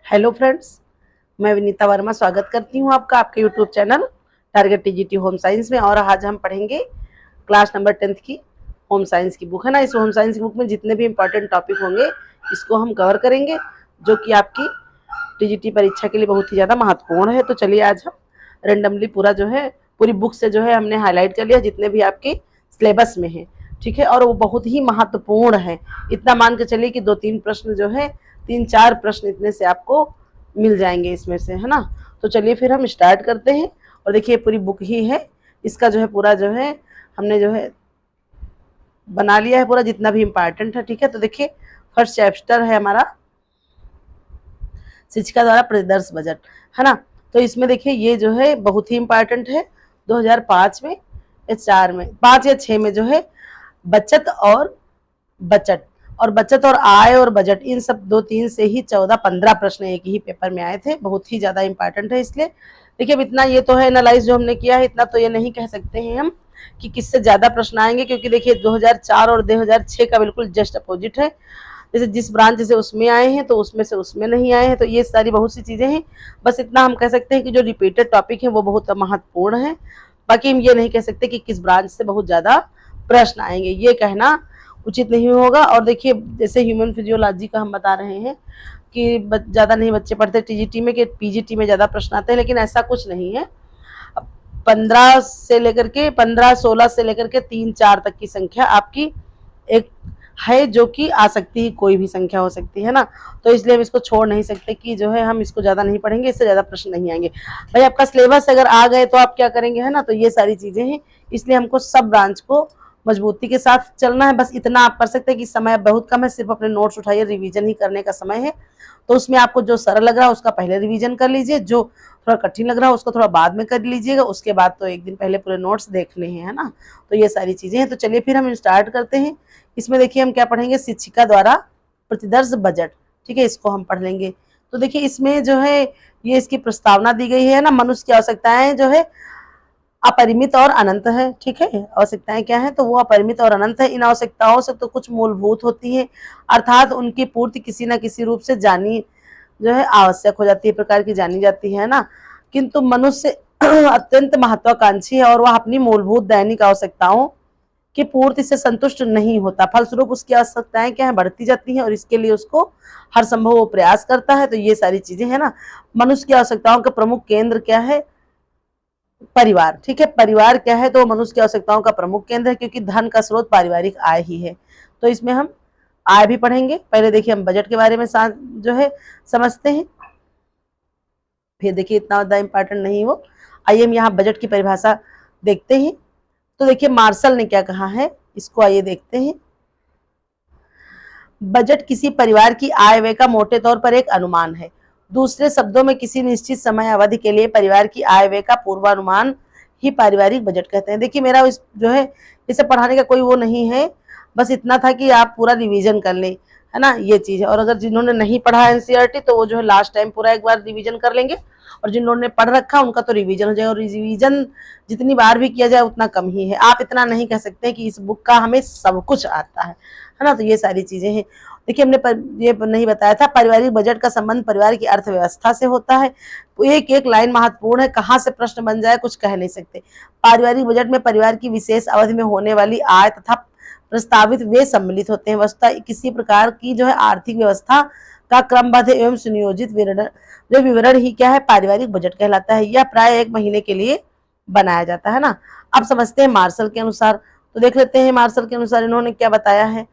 Hello friends, मैं विनीता वर्मा स्वागत करती हूँ आपका आपके YouTube channel target TGT home science में। और आज हम पढ़ेंगे क्लास नंबर 10th की होम साइंस की बुक है ना। इस होम साइंस की बुक में जितने भी इम्पोर्टेंट टॉपिक होंगे इसको हम कवर करेंगे, जो कि आपकी टीजीटी परीक्षा के लिए बहुत ही ज़्यादा महत्वपूर्ण है। तो चलिए आज हम रेंडमली पूरी बुक से हमने हाईलाइट कर लिया जितने भी आपके सिलेबस में है, ठीक है। और वो बहुत ही महत्वपूर्ण है, इतना मान के चलिए कि 2-3 प्रश्न 3-4 प्रश्न इतने से आपको मिल जाएंगे इसमें से, है ना। तो चलिए फिर हम स्टार्ट करते हैं। और देखिए पूरी बुक ही है, इसका पूरा हमने बना लिया है पूरा जितना भी इम्पोर्टेंट है, ठीक है। तो देखिए फर्स्ट चैप्टर है हमारा शिक्षिका द्वारा प्रतिदर्श बजट, है ना। तो इसमें देखिए ये बहुत ही इम्पोर्टेंट है। 2005 में या 4 में 5 या 6 में बचत और आय और बजट, इन सब 2-3 से ही 14-15 प्रश्न एक ही पेपर में आए थे। बहुत ही ज्यादा इंपॉर्टेंट है। इसलिए देखिए अब इतना ये तो है एनालाइज जो हमने किया है, इतना तो ये नहीं कह सकते हैं हम कि किससे ज्यादा प्रश्न आएंगे, क्योंकि देखिए 2004 और 2006 का बिल्कुल जस्ट अपोजिट है। जैसे जिस ब्रांच से उसमें आए हैं तो उसमें से उसमें नहीं आए हैं। तो ये सारी बहुत सी चीजें हैं। बस इतना हम कह सकते हैं कि जो रिपीटेड टॉपिक है वो बहुत महत्वपूर्ण है। बाकी हम ये नहीं कह सकते कि किस ब्रांच से बहुत ज्यादा प्रश्न आएंगे, ये कहना उचित नहीं होगा। और देखिए जैसे ह्यूमन फिजियोलॉजी का हम बता रहे हैं कि ज़्यादा नहीं बच्चे पढ़ते टीजीटी में, कि पीजीटी में ज़्यादा प्रश्न आते हैं, लेकिन ऐसा कुछ नहीं है। 15-16 से लेकर के 3-4 तक की संख्या आपकी एक है, जो कि आ सकती है, कोई भी संख्या हो सकती है ना। तो इसलिए हम इसको छोड़ नहीं सकते कि हम इसको ज़्यादा नहीं पढ़ेंगे, इससे ज़्यादा प्रश्न नहीं आएंगे। भाई आपका सिलेबस अगर आ गए तो आप क्या करेंगे, है ना। तो ये सारी चीज़ें हैं, इसलिए हमको सब ब्रांच को मजबूती के साथ चलना है। बस इतना आप कर सकते हैं कि समय बहुत कम है, सिर्फ अपने नोट्स उठाइए, रिवीजन ही करने का समय है। तो उसमें आपको जो सरल लग रहा है उसका पहले रिवीजन कर लीजिए, जो थोड़ा कठिन लग रहा है उसको थोड़ा बाद में कर लीजिएगा। उसके बाद तो एक दिन पहले पूरे नोट्स देखने हैं, है ना। तो ये सारी चीज़ें हैं। तो चलिए फिर हम स्टार्ट करते हैं। इसमें देखिए हम क्या पढ़ेंगे, शिक्षिका द्वारा प्रतिदर्श बजट, ठीक है, इसको हम पढ़ लेंगे। तो देखिए इसमें ये इसकी प्रस्तावना दी गई है ना। मनुष्य की आवश्यकताएं अपरिमित और अनंत है, ठीक है। आवश्यकताएं क्या है, तो वो अपरिमित और अनंत है। इन आवश्यकताओं से तो कुछ मूलभूत होती है, अर्थात उनकी पूर्ति किसी न किसी रूप से जानी आवश्यक हो जाती है, प्रकार की जानी जाती है ना। किंतु मनुष्य अत्यंत महत्वाकांक्षी है और वह अपनी मूलभूत दैनिक आवश्यकताओं की पूर्ति से संतुष्ट नहीं होता। फलस्वरूप उसकी आवश्यकताएं क्या है, बढ़ती जाती हैं, और इसके लिए उसको हर संभव वो प्रयास करता है। तो ये सारी चीजें है ना। मनुष्य की आवश्यकताओं का प्रमुख केंद्र क्या है, परिवार, ठीक है। परिवार क्या है, तो मनुष्य की आवश्यकताओं का प्रमुख केंद्र है, क्योंकि धन का स्रोत पारिवारिक आय ही है। तो इसमें हम आय भी पढ़ेंगे। पहले देखिए हम बजट के बारे में समझते हैं, फिर देखिए इतना ज्यादा इंपॉर्टेंट नहीं वो। आइए हम यहाँ बजट की परिभाषा देखते हैं। तो देखिए मार्शल ने क्या कहा है, इसको आइए देखते हैं। बजट किसी परिवार की आय व्यय का मोटे तौर पर एक अनुमान है। दूसरे शब्दों में किसी निश्चित समय अवधि के लिए परिवार की आय व्यय का पूर्वानुमान ही पारिवारिक बजट कहते हैं। देखिए मेरा इस इसे पढ़ाने का कोई वो नहीं है, बस इतना था कि आप पूरा रिवीजन कर लें, है ना, ये चीज है। और अगर जिन्होंने नहीं पढ़ा एनसीईआरटी तो वो लास्ट टाइम पूरा एक बार रिवीजन कर लेंगे, और जिन्होंने पढ़ रखा उनका तो रिवीजन हो जाएगा। और रिवीजन जितनी बार भी किया जाए उतना कम ही है। आप इतना नहीं कह सकते कि इस बुक का हमें सब कुछ आता है ना। तो ये सारी चीजें हैं। देखिए हमने ये नहीं बताया था, पारिवारिक बजट का संबंध परिवार की अर्थव्यवस्था से होता है। एक एक लाइन महत्वपूर्ण है, कहाँ से प्रश्न बन जाए कुछ कह नहीं सकते। पारिवारिक बजट में परिवार की विशेष अवधि में होने वाली आय तथा प्रस्तावित वे सम्मिलित होते हैं। वस्तुतः किसी प्रकार की आर्थिक व्यवस्था का क्रमबद्ध एवं सुनियोजित विवरण ही क्या है, पारिवारिक बजट कहलाता है। यह प्राय 1 महीने के लिए बनाया जाता है ना। अब समझते हैं मार्शल के अनुसार। तो देख लेते हैं मार्शल के अनुसार इन्होंने क्या बताया है,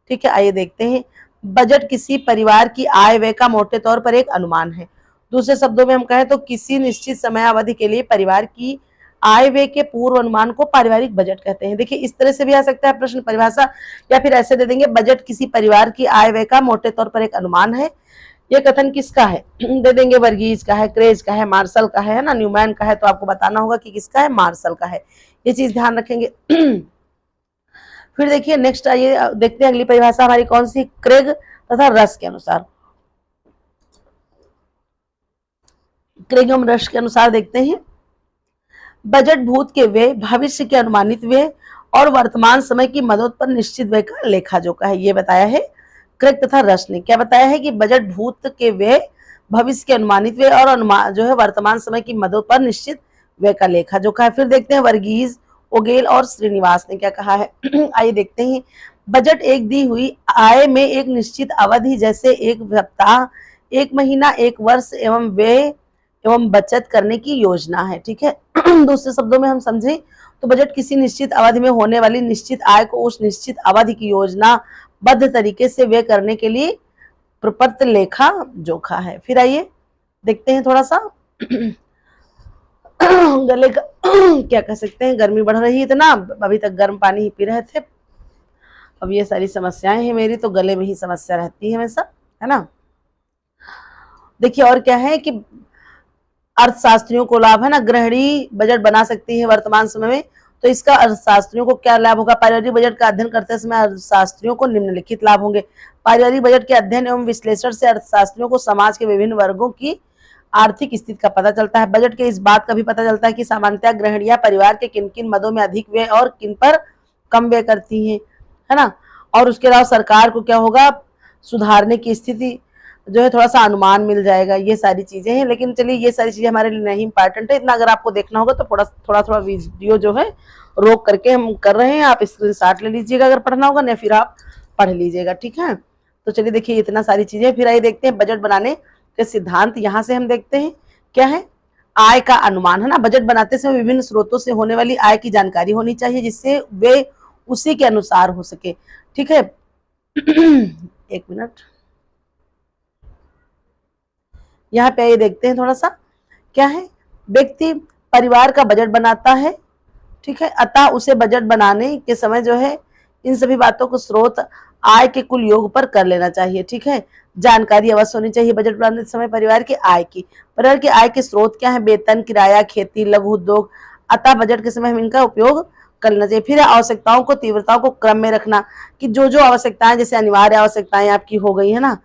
ठीक है। आइए देखते हैं। बजट किसी परिवार की आय व्यय का मोटे तौर पर एक अनुमान है। दूसरे शब्दों में हम कहें तो किसी निश्चित समयावधि के लिए परिवार की आय व्यय के पूर्व अनुमान को पारिवारिक बजट कहते हैं। देखिए इस तरह से भी आ सकता है प्रश्न परिभाषा, या फिर ऐसे दे देंगे, बजट किसी परिवार की आय व्यय का मोटे तौर पर एक अनुमान है। ये कथन किसका है, दे देंगे वर्गीज का है, क्रेज का है, मार्शल का है ना, न्यूमैन का है। तो आपको बताना होगा कि किसका है, मार्शल का है। ये चीज ध्यान रखेंगे। फिर देखिए नेक्स्ट आइए देखते हैं अगली परिभाषा हमारी कौन सी, क्रेग तथा रस के अनुसार। क्रेग एवं रस के अनुसार देखते हैं, बजट भूत के व्यय, भविष्य के अनुमानित व्यय और वर्तमान समय की मदद पर निश्चित व्यय का लेखा जोखा है। ये बताया है क्रेग तथा रस ने। क्या बताया है कि बजट भूत के व्यय, भविष्य के अनुमानित व्यय और अनुमान जो है वर्तमान समय की मदों पर निश्चित व्यय का लेखा जोखा है। फिर देखते हैं वर्गीज, ओगेल और श्रीनिवास ने क्या कहा है। आइए देखते हैं। बजट एक दी हुई आय में एक निश्चित अवधि जैसे एक सप्ताह, एक महीना, एक वर्ष एवं व्यय एवं बचत करने की योजना है। ठीक है। दूसरे शब्दों में हम समझें तो बजट किसी निश्चित अवधि में होने वाली निश्चित आय को उस निश्चित अवधि की योजनाबद्ध तरीके से व्यय करने के लिए प्रपत्र लेखा जोखा है। फिर आइए देखते हैं थोड़ा सा। गले का क्या कह सकते हैं, गर्मी बढ़ रही है इतना, अभी तक गर्म पानी ही पी रहे थे, अब ये सारी समस्याएं हैं मेरी, तो गले में ही समस्या रहती है हमेशा, है ना। देखिए और क्या है कि अर्थशास्त्रियों को लाभ है ना, गृहिणी बजट बना सकती है वर्तमान समय में, तो इसका अर्थशास्त्रियों को क्या लाभ होगा। पारिवारिक बजट का अध्ययन करते समय अर्थशास्त्रियों को निम्नलिखित लाभ होंगे। पारिवारिक बजट के अध्ययन एवं विश्लेषण से अर्थशास्त्रियों को समाज के विभिन्न वर्गों की आर्थिक स्थिति का पता चलता है। बजट के इस बात का भी पता चलता है कि सामान्यतः गृहिणियां परिवार के किन किन मदों में अधिक व्यय और किन पर कम व्यय करती हैं, है ना। और उसके अलावा सरकार को क्या होगा, सुधारने की स्थिति जो है थोड़ा सा अनुमान मिल जाएगा। ये सारी चीजें हैं, लेकिन चलिए ये सारी चीजें हमारे लिए नहीं इंपॉर्टेंट है, इतना अगर आपको देखना होगा तो थोड़ा वीडियो जो है रोक करके हम कर रहे हैं, आप स्क्रीनशॉट ले लीजिएगा अगर पढ़ना होगा, नहीं फिर आप पढ़ लीजिएगा। ठीक है। तो चलिए देखिए इतना सारी चीजें। फिर आइए देखते हैं बजट बनाने के सिद्धांत। यहाँ से हम देखते हैं क्या है, आय का अनुमान, है ना। बजट बनाते समय विभिन्न स्रोतों से होने वाली आय की जानकारी होनी चाहिए जिससे वे उसी के अनुसार हो सके। ठीक है। एक मिनट, यहाँ पे ये देखते हैं थोड़ा सा क्या है, व्यक्ति परिवार का बजट बनाता है। ठीक है। अतः उसे बजट बनाने के समय जो है इन सभी बातों को स्रोत आय के कुल योग पर कर लेना चाहिए। ठीक है। जानकारी अवश्य होनी चाहिए बजट बनाने के समय परिवार की आय की। परिवार की आय के स्रोत क्या है, वेतन, किराया, खेती, लघु उद्योग। अतः बजट के समय हम इनका उपयोग कर लेना चाहिए। फिर आवश्यकताओं को, तीव्रताओं को क्रम में रखना कि जो जो आवश्यकताएं, जैसे अनिवार्य आवश्यकताएं आपकी हो गई है ना,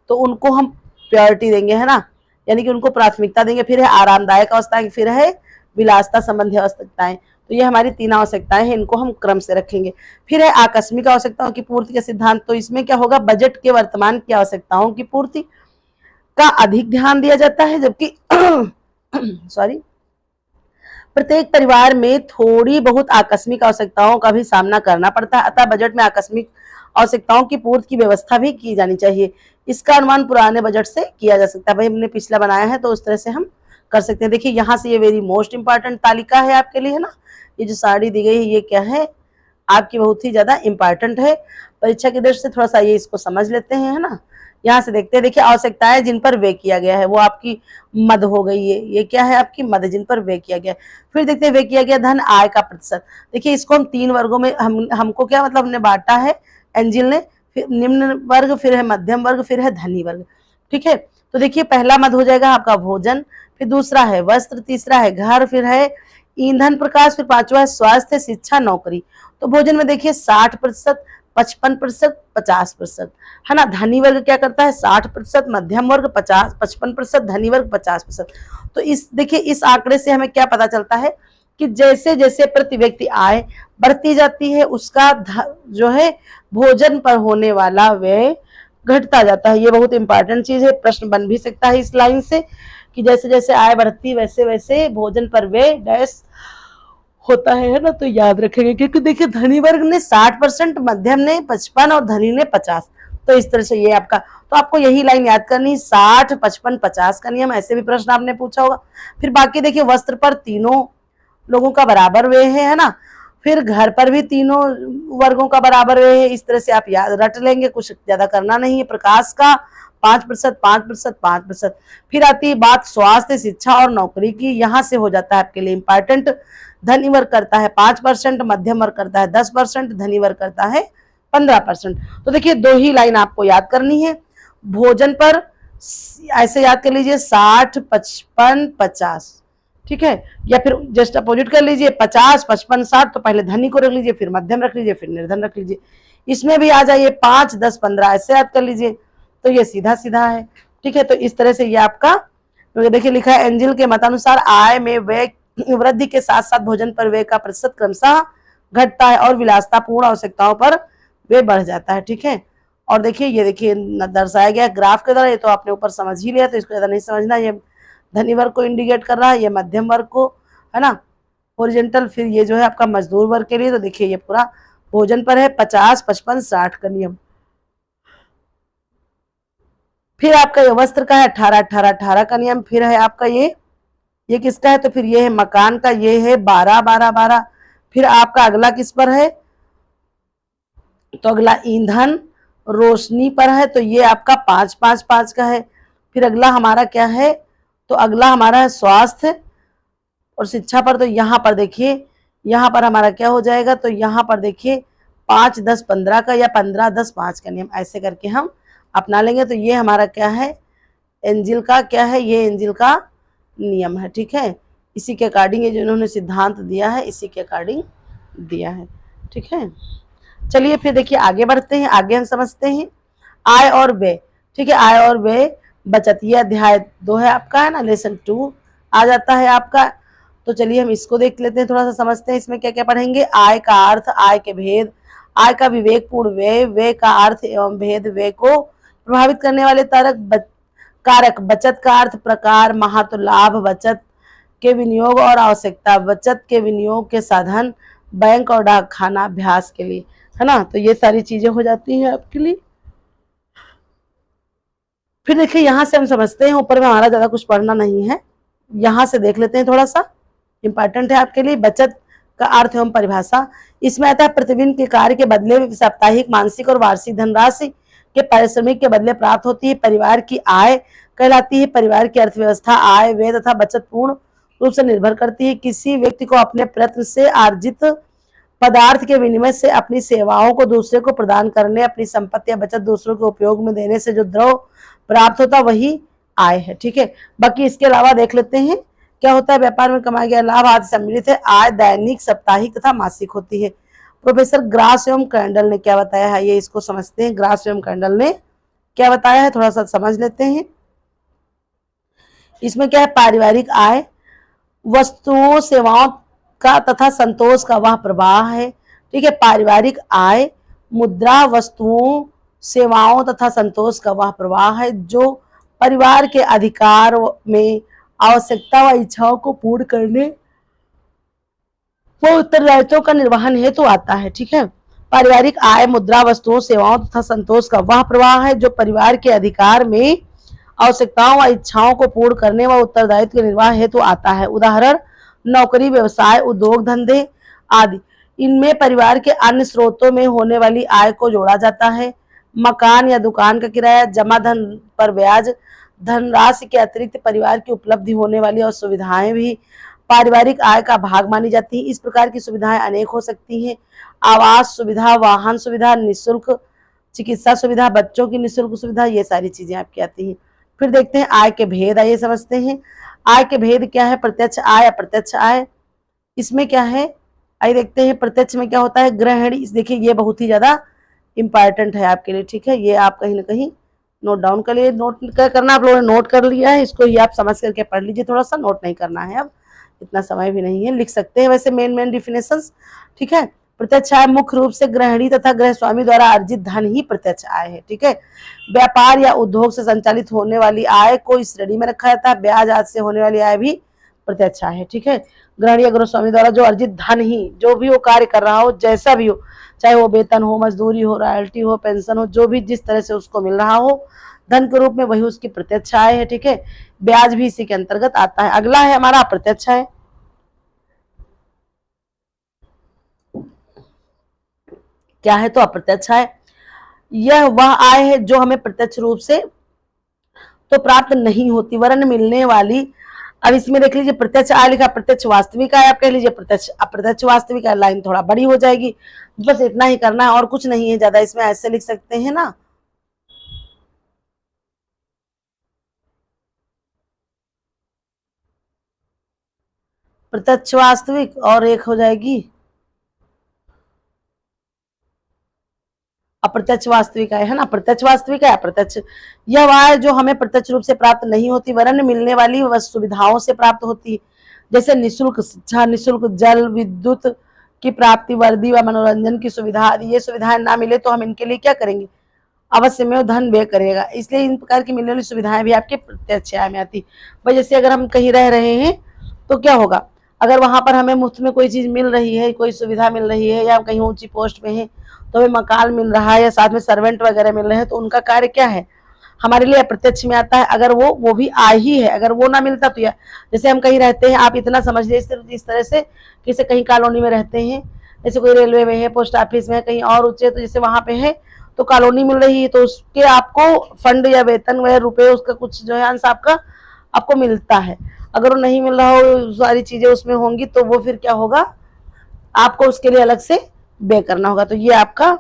तो उनको हम प्रायोरिटी देंगे, है ना, यानी कि उनको प्राथमिकता देंगे। फिर है आरामदायक आवश्यकताएं, फिर है विलासता संबंधी आवश्यकताएं। तो ये हमारी 3 आवश्यकताएं हैं, इनको हम क्रम से रखेंगे। फिर है आकस्मिक आवश्यकताओं की पूर्ति का सिद्धांत। तो इसमें क्या होगा, बजट के वर्तमान की आवश्यकताओं की पूर्ति का अधिक ध्यान दिया जाता है, जबकि सॉरी, प्रत्येक परिवार में थोड़ी बहुत आकस्मिक आवश्यकताओं का भी सामना करना पड़ता है। अतः बजट में आकस्मिक आवश्यकताओं की पूर्ति की व्यवस्था भी की जानी चाहिए। इसका अनुमान पुराने बजट से किया जा सकता है। भाई हमने पिछला बनाया है तो उस तरह से हम कर सकते हैं। देखिए यहाँ से ये वेरी मोस्ट इंपॉर्टेंट तालिका है आपके लिए, है ना। ये जो साड़ी दी गई है ये क्या है, आपकी बहुत ही ज्यादा इंपॉर्टेंट है परीक्षा की दृष्टि से। थोड़ा सा ये इसको समझ लेते हैं, है ना। यहाँ से देखते हैं, देखिए आवश्यकताएं जिन पर व्यय किया गया है वो आपकी मद हो गई है। ये क्या है, आपकी मद, जिन पर व्यय किया गया है। फिर देखते हैं व्यय किया गया धन, आय का प्रतिशत। देखिए इसको हम 3 वर्गों में हमको क्या मतलब हमने बांटा है एंजिल ने, फिर निम्न वर्ग, फिर है मध्यम वर्ग, फिर है धनी वर्ग। ठीक है। तो देखिए पहला मद हो जाएगा आपका भोजन, फिर दूसरा है वस्त्र, तीसरा है घर, फिर है ईंधन प्रकाश, फिर 5वां है स्वास्थ्य, शिक्षा, नौकरी। तो भोजन में देखिए 60%, 55%, 50%, है ना। धनी वर्ग क्या करता है 60%, मध्यम वर्ग 55%, धनी वर्ग 50%। तो इस देखिए इस आंकड़े से हमें क्या पता चलता है कि जैसे जैसे प्रति व्यक्ति आय बढ़ती जाती है उसका जो है भोजन पर होने वाला व्यय घटता जाता है। ये बहुत इंपॉर्टेंट चीज है, प्रश्न बन भी सकता है इस लाइन से कि जैसे जैसे आय बढ़ती वैसे वैसे भोजन पर व्यय डैश होता है ना। तो याद रखेंगे क्योंकि देखिए धनी वर्ग ने 60%, मध्यम ने 55 और धनी ने 50। तो इस तरह से ये आपका, तो आपको यही लाइन याद करनी, 60, 55, 50 का नियम। ऐसे भी प्रश्न आपने पूछा होगा। फिर बाकी देखिए वस्त्र पर तीनों लोगों का बराबर व्यय है ना। फिर घर पर भी तीनों वर्गों का बराबर व्यय है। इस तरह से आप याद रट लेंगे, कुछ ज्यादा करना नहीं है। प्रकाश का 5%, 5%, 5%। फिर आती है बात स्वास्थ्य, शिक्षा और नौकरी की। यहाँ से हो जाता है आपके लिए इंपॉर्टेंट। धनी वर्ग करता है 5%, मध्यम वर्ग करता है 10%, धनी वर्ग करता है 15%। तो देखिए 2 ही लाइन आपको याद करनी है। भोजन पर ऐसे याद कर लीजिए 60, 55, 50। ठीक है। या फिर जस्ट अपोजिट कर लीजिए 50, 55, 60। तो पहले धनी को रख लीजिए, फिर मध्यम रख लीजिए, फिर निर्धन रख लीजिए। इसमें भी आ जाइए 5, 10, 15 ऐसे याद कर लीजिए। तो ये सीधा सीधा है। ठीक है। तो इस तरह से ये आपका देखिए लिखा है एंजिल के मतानुसार आय में व्यय वृद्धि के साथ साथ भोजन पर व्यय का प्रतिशत क्रमशः घटता है और विलासतापूर्ण आवश्यकताओं पर व्यय बढ़ जाता है। ठीक है। और देखिए ये देखिए दर्शाया गया ग्राफ के द्वारा, ये तो आपने ऊपर समझ ही लिया, तो इसको ज़्यादा नहीं समझना। ये धनी वर्ग को इंडिकेट कर रहा है, ये मध्यम वर्ग को, है ना, ओरिजेंटल। फिर ये जो है आपका मजदूर वर्ग के लिए, तो देखिए ये पूरा भोजन पर है, 50, 55, 60 का नियम। फिर आपका ये वस्त्र का है 18, 18, 18 का नियम। फिर है आपका ये किसका है, तो फिर ये है मकान का, ये है 12, 12, 12। फिर आपका अगला किस पर है, तो अगला ईंधन रोशनी पर है, तो ये आपका 5, 5, 5 का है। फिर अगला हमारा क्या है, तो अगला हमारा है स्वास्थ्य और शिक्षा पर, तो यहाँ पर देखिए, यहाँ पर हमारा क्या हो जाएगा, तो यहाँ पर देखिए 5, 10, 15 का, या 15, 10, 5 का नियम, ऐसे करके हम अपना लेंगे। तो ये हमारा क्या है, एंजिल का क्या है, ये एंजिल का नियम है, ठीक है। इसी के अकॉर्डिंग ये जो इन्होंने सिद्धांत दिया है, इसी के अकॉर्डिंग दिया है, ठीक है। चलिए फिर देखिए आगे बढ़ते हैं, आगे हम समझते हैं आय और व्यय, ठीक है। आय और व्यय बचत, ये अध्याय 2 है आपका, है ना, लेसन 2 आ जाता है आपका। तो चलिए हम इसको देख लेते हैं, थोड़ा सा समझते हैं इसमें क्या क्या पढ़ेंगे। आय का अर्थ, आय के भेद, आय का विवेकपूर्ण व्यय, व्यय का अर्थ एवं भेद, व्यय को प्रभावित करने वाले कारक, बचत का अर्थ प्रकार, महत्व, लाभ, बचत के विनियोग और आवश्यकता, बचत के विनियोग के साधन, बैंक और डाक खाना अभ्यास के लिए, है ना। तो ये सारी चीजें हो जाती हैं आपके लिए। फिर देखिए यहाँ से हम समझते हैं, ऊपर में हमारा ज्यादा कुछ पढ़ना नहीं है, यहाँ से देख लेते हैं, थोड़ा सा इंपॉर्टेंट है आपके लिए। बचत का अर्थ एवं परिभाषा, इसमें आता है प्रतिदिन के कार्य के बदले साप्ताहिक, मानसिक और वार्षिक धनराशि के पारिश्रमिक के बदले प्राप्त होती है। परिवार की आय कहलाती है। परिवार की अर्थव्यवस्था आय, व्यय तथा बचत पूर्ण रूप से निर्भर करती है। किसी व्यक्ति को अपने प्रयत्न से अर्जित पदार्थ के विनिमय से अपनी सेवाओं को दूसरे को प्रदान करने, अपनी संपत्ति या बचत दूसरों के उपयोग में देने से जो द्रव्य प्राप्त होता वही आय है, ठीक है। बाकी इसके अलावा देख लेते हैं क्या होता है। व्यापार में कमाया गया लाभ आदि सम्मिलित है। आय दैनिक, साप्ताहिक तथा मासिक होती है। प्रोफेसर ग्रास एवं कैंडल ने क्या बताया है, ये इसको समझते हैं। ग्रास एवं कैंडल ने क्या बताया है, थोड़ा सा समझ लेते हैं। इसमें क्या है, पारिवारिक आय वस्तुओं सेवाओं का तथा संतोष का वह प्रवाह है, ठीक है। पारिवारिक आय मुद्रा, वस्तुओं, सेवाओं तथा संतोष का वह प्रवाह है जो परिवार के अधिकार में आवश्यकता व इच्छाओं को पूर्ण करने व उत्तरदायित्वों का निर्वहन हेतु आता है, ठीक है। पारिवारिक आय मुद्रा, वस्तुओं, सेवाओं तथा संतोष का वह प्रवाह है जो परिवार के अधिकार में आवश्यकताओं व इच्छाओं को पूर्ण करने व उत्तरदायित्व के निर्वाह हेतु आता है। उदाहरण नौकरी, व्यवसाय, उद्योग धंधे आदि। इनमें परिवार के अन्य स्रोतों में होने वाली आय को जोड़ा जाता है। मकान या दुकान का किराया, जमा धन पर ब्याज, धनराशि के अतिरिक्त परिवार की उपलब्धि होने वाली और सुविधाएं भी पारिवारिक आय का भाग मानी जाती है। इस प्रकार की सुविधाएं अनेक हो सकती हैं। आवास सुविधा, वाहन सुविधा, निःशुल्क चिकित्सा सुविधा, बच्चों की निःशुल्क सुविधा, ये सारी चीजें आपकी आती हैं। फिर देखते हैं आय के भेद, आइए समझते हैं आय के भेद क्या है। प्रत्यक्ष आय, अप्रत्यक्ष आय, इसमें क्या है, आइए देखते हैं। प्रत्यक्ष में क्या होता है, गृहिणी, देखिए ये बहुत ही ज्यादा इंपॉर्टेंट है आपके लिए, ठीक है। ये आप कहीं ना कहीं नोट डाउन कर लिए, नोट करना आप लोगों ने नोट कर लिया है, इसको ही आप समझ करके पढ़ लीजिए, थोड़ा सा नोट नहीं करना है, अब इतना समय भी नहीं है, लिख सकते हैं वैसे मेन डिफिनेशंस, ठीक है। प्रत्यक्ष आय मुख्य रूप से गृहिणी तथा गृह स्वामी द्वारा अर्जित धन ही प्रत्यक्ष आय है, ठीक है। व्यापार या उद्योग से संचालित होने वाली आय को इस श्रेणी में रखा जाता है। ब्याज आदि से होने वाली आय भी प्रत्यक्ष आय है, ठीक है। गृहिणी या गृह स्वामी द्वारा जो अर्जित धन ही, जो भी वो कार्य कर रहा हो, जैसा भी हो, चाहे वो वेतन हो, मजदूरी हो, रॉयल्टी हो, पेंशन हो, जो भी जिस तरह से उसको मिल रहा हो धन के रूप में, वही उसकी प्रत्यक्ष आय है, ठीक है। ब्याज भी इसी के अंतर्गत आता है। अगला है हमारा अप्रत्यक्ष आय। क्या है, तो अप्रत्यक्ष आय यह वह आय है जो हमें प्रत्यक्ष रूप से तो प्राप्त नहीं होती वरन मिलने वाली। अब इसमें देख लीजिए प्रत्यक्ष आय लिखा, प्रत्यक्ष वास्तविक आय आप कह लीजिए, प्रत्यक्ष अप्रत्यक्ष वास्तविक आय, लाइन थोड़ा बड़ी हो जाएगी, बस इतना ही करना है और कुछ नहीं है ज्यादा इसमें, ऐसे लिख सकते हैं ना। प्रत्यक्ष वास्तविक और एक हो जाएगी अप्रत्यक्ष वास्तविक आय, है ना। प्रत्यक्ष वास्तविक आय, अप्रत्यक्ष यह आय जो हमें प्रत्यक्ष रूप से प्राप्त नहीं होती वरन मिलने वाली सुविधाओं से प्राप्त होती, जैसे निःशुल्क शिक्षा, निःशुल्क जल, विद्युत की प्राप्ति, वर्दी व मनोरंजन की सुविधा आदि। ये सुविधाएं ना मिले तो हम इनके लिए क्या करेंगे, अवश्य में वो धन व्यय करेगा। इसलिए इन प्रकार की मिलने वाली सुविधाएं भी आपके प्रत्यक्ष आय में आती। भाई जैसे अगर हम कहीं रह रहे हैं तो क्या होगा, अगर वहां पर हमें मुफ्त में कोई चीज मिल रही है, कोई सुविधा मिल रही है, या कहीं ऊंची पोस्ट पे है तो हमें मकान मिल रहा है या साथ में सर्वेंट वगैरह मिल रहे हैं, तो उनका कार्य क्या है, हमारे लिए अप्रत्यक्ष में आता है। अगर वो भी आय ही है, अगर वो ना मिलता तो या जैसे हम कहीं रहते हैं, आप इतना समझ लीजिए इस तरह से, जैसे कहीं कॉलोनी में रहते हैं, जैसे कोई रेलवे में है, पोस्ट ऑफिस में है, कहीं और ऊंचे, तो जैसे वहां पे है तो कॉलोनी मिल रही है, तो उसके आपको फंड या वेतन वह रुपए उसका कुछ जो है अंश आपका आपको मिलता है। अगर वो नहीं मिल रहा हो, सारी चीजें उसमें होंगी, तो वो फिर क्या होगा, आपको उसके लिए अलग से व्यय करना होगा। तो ये आपका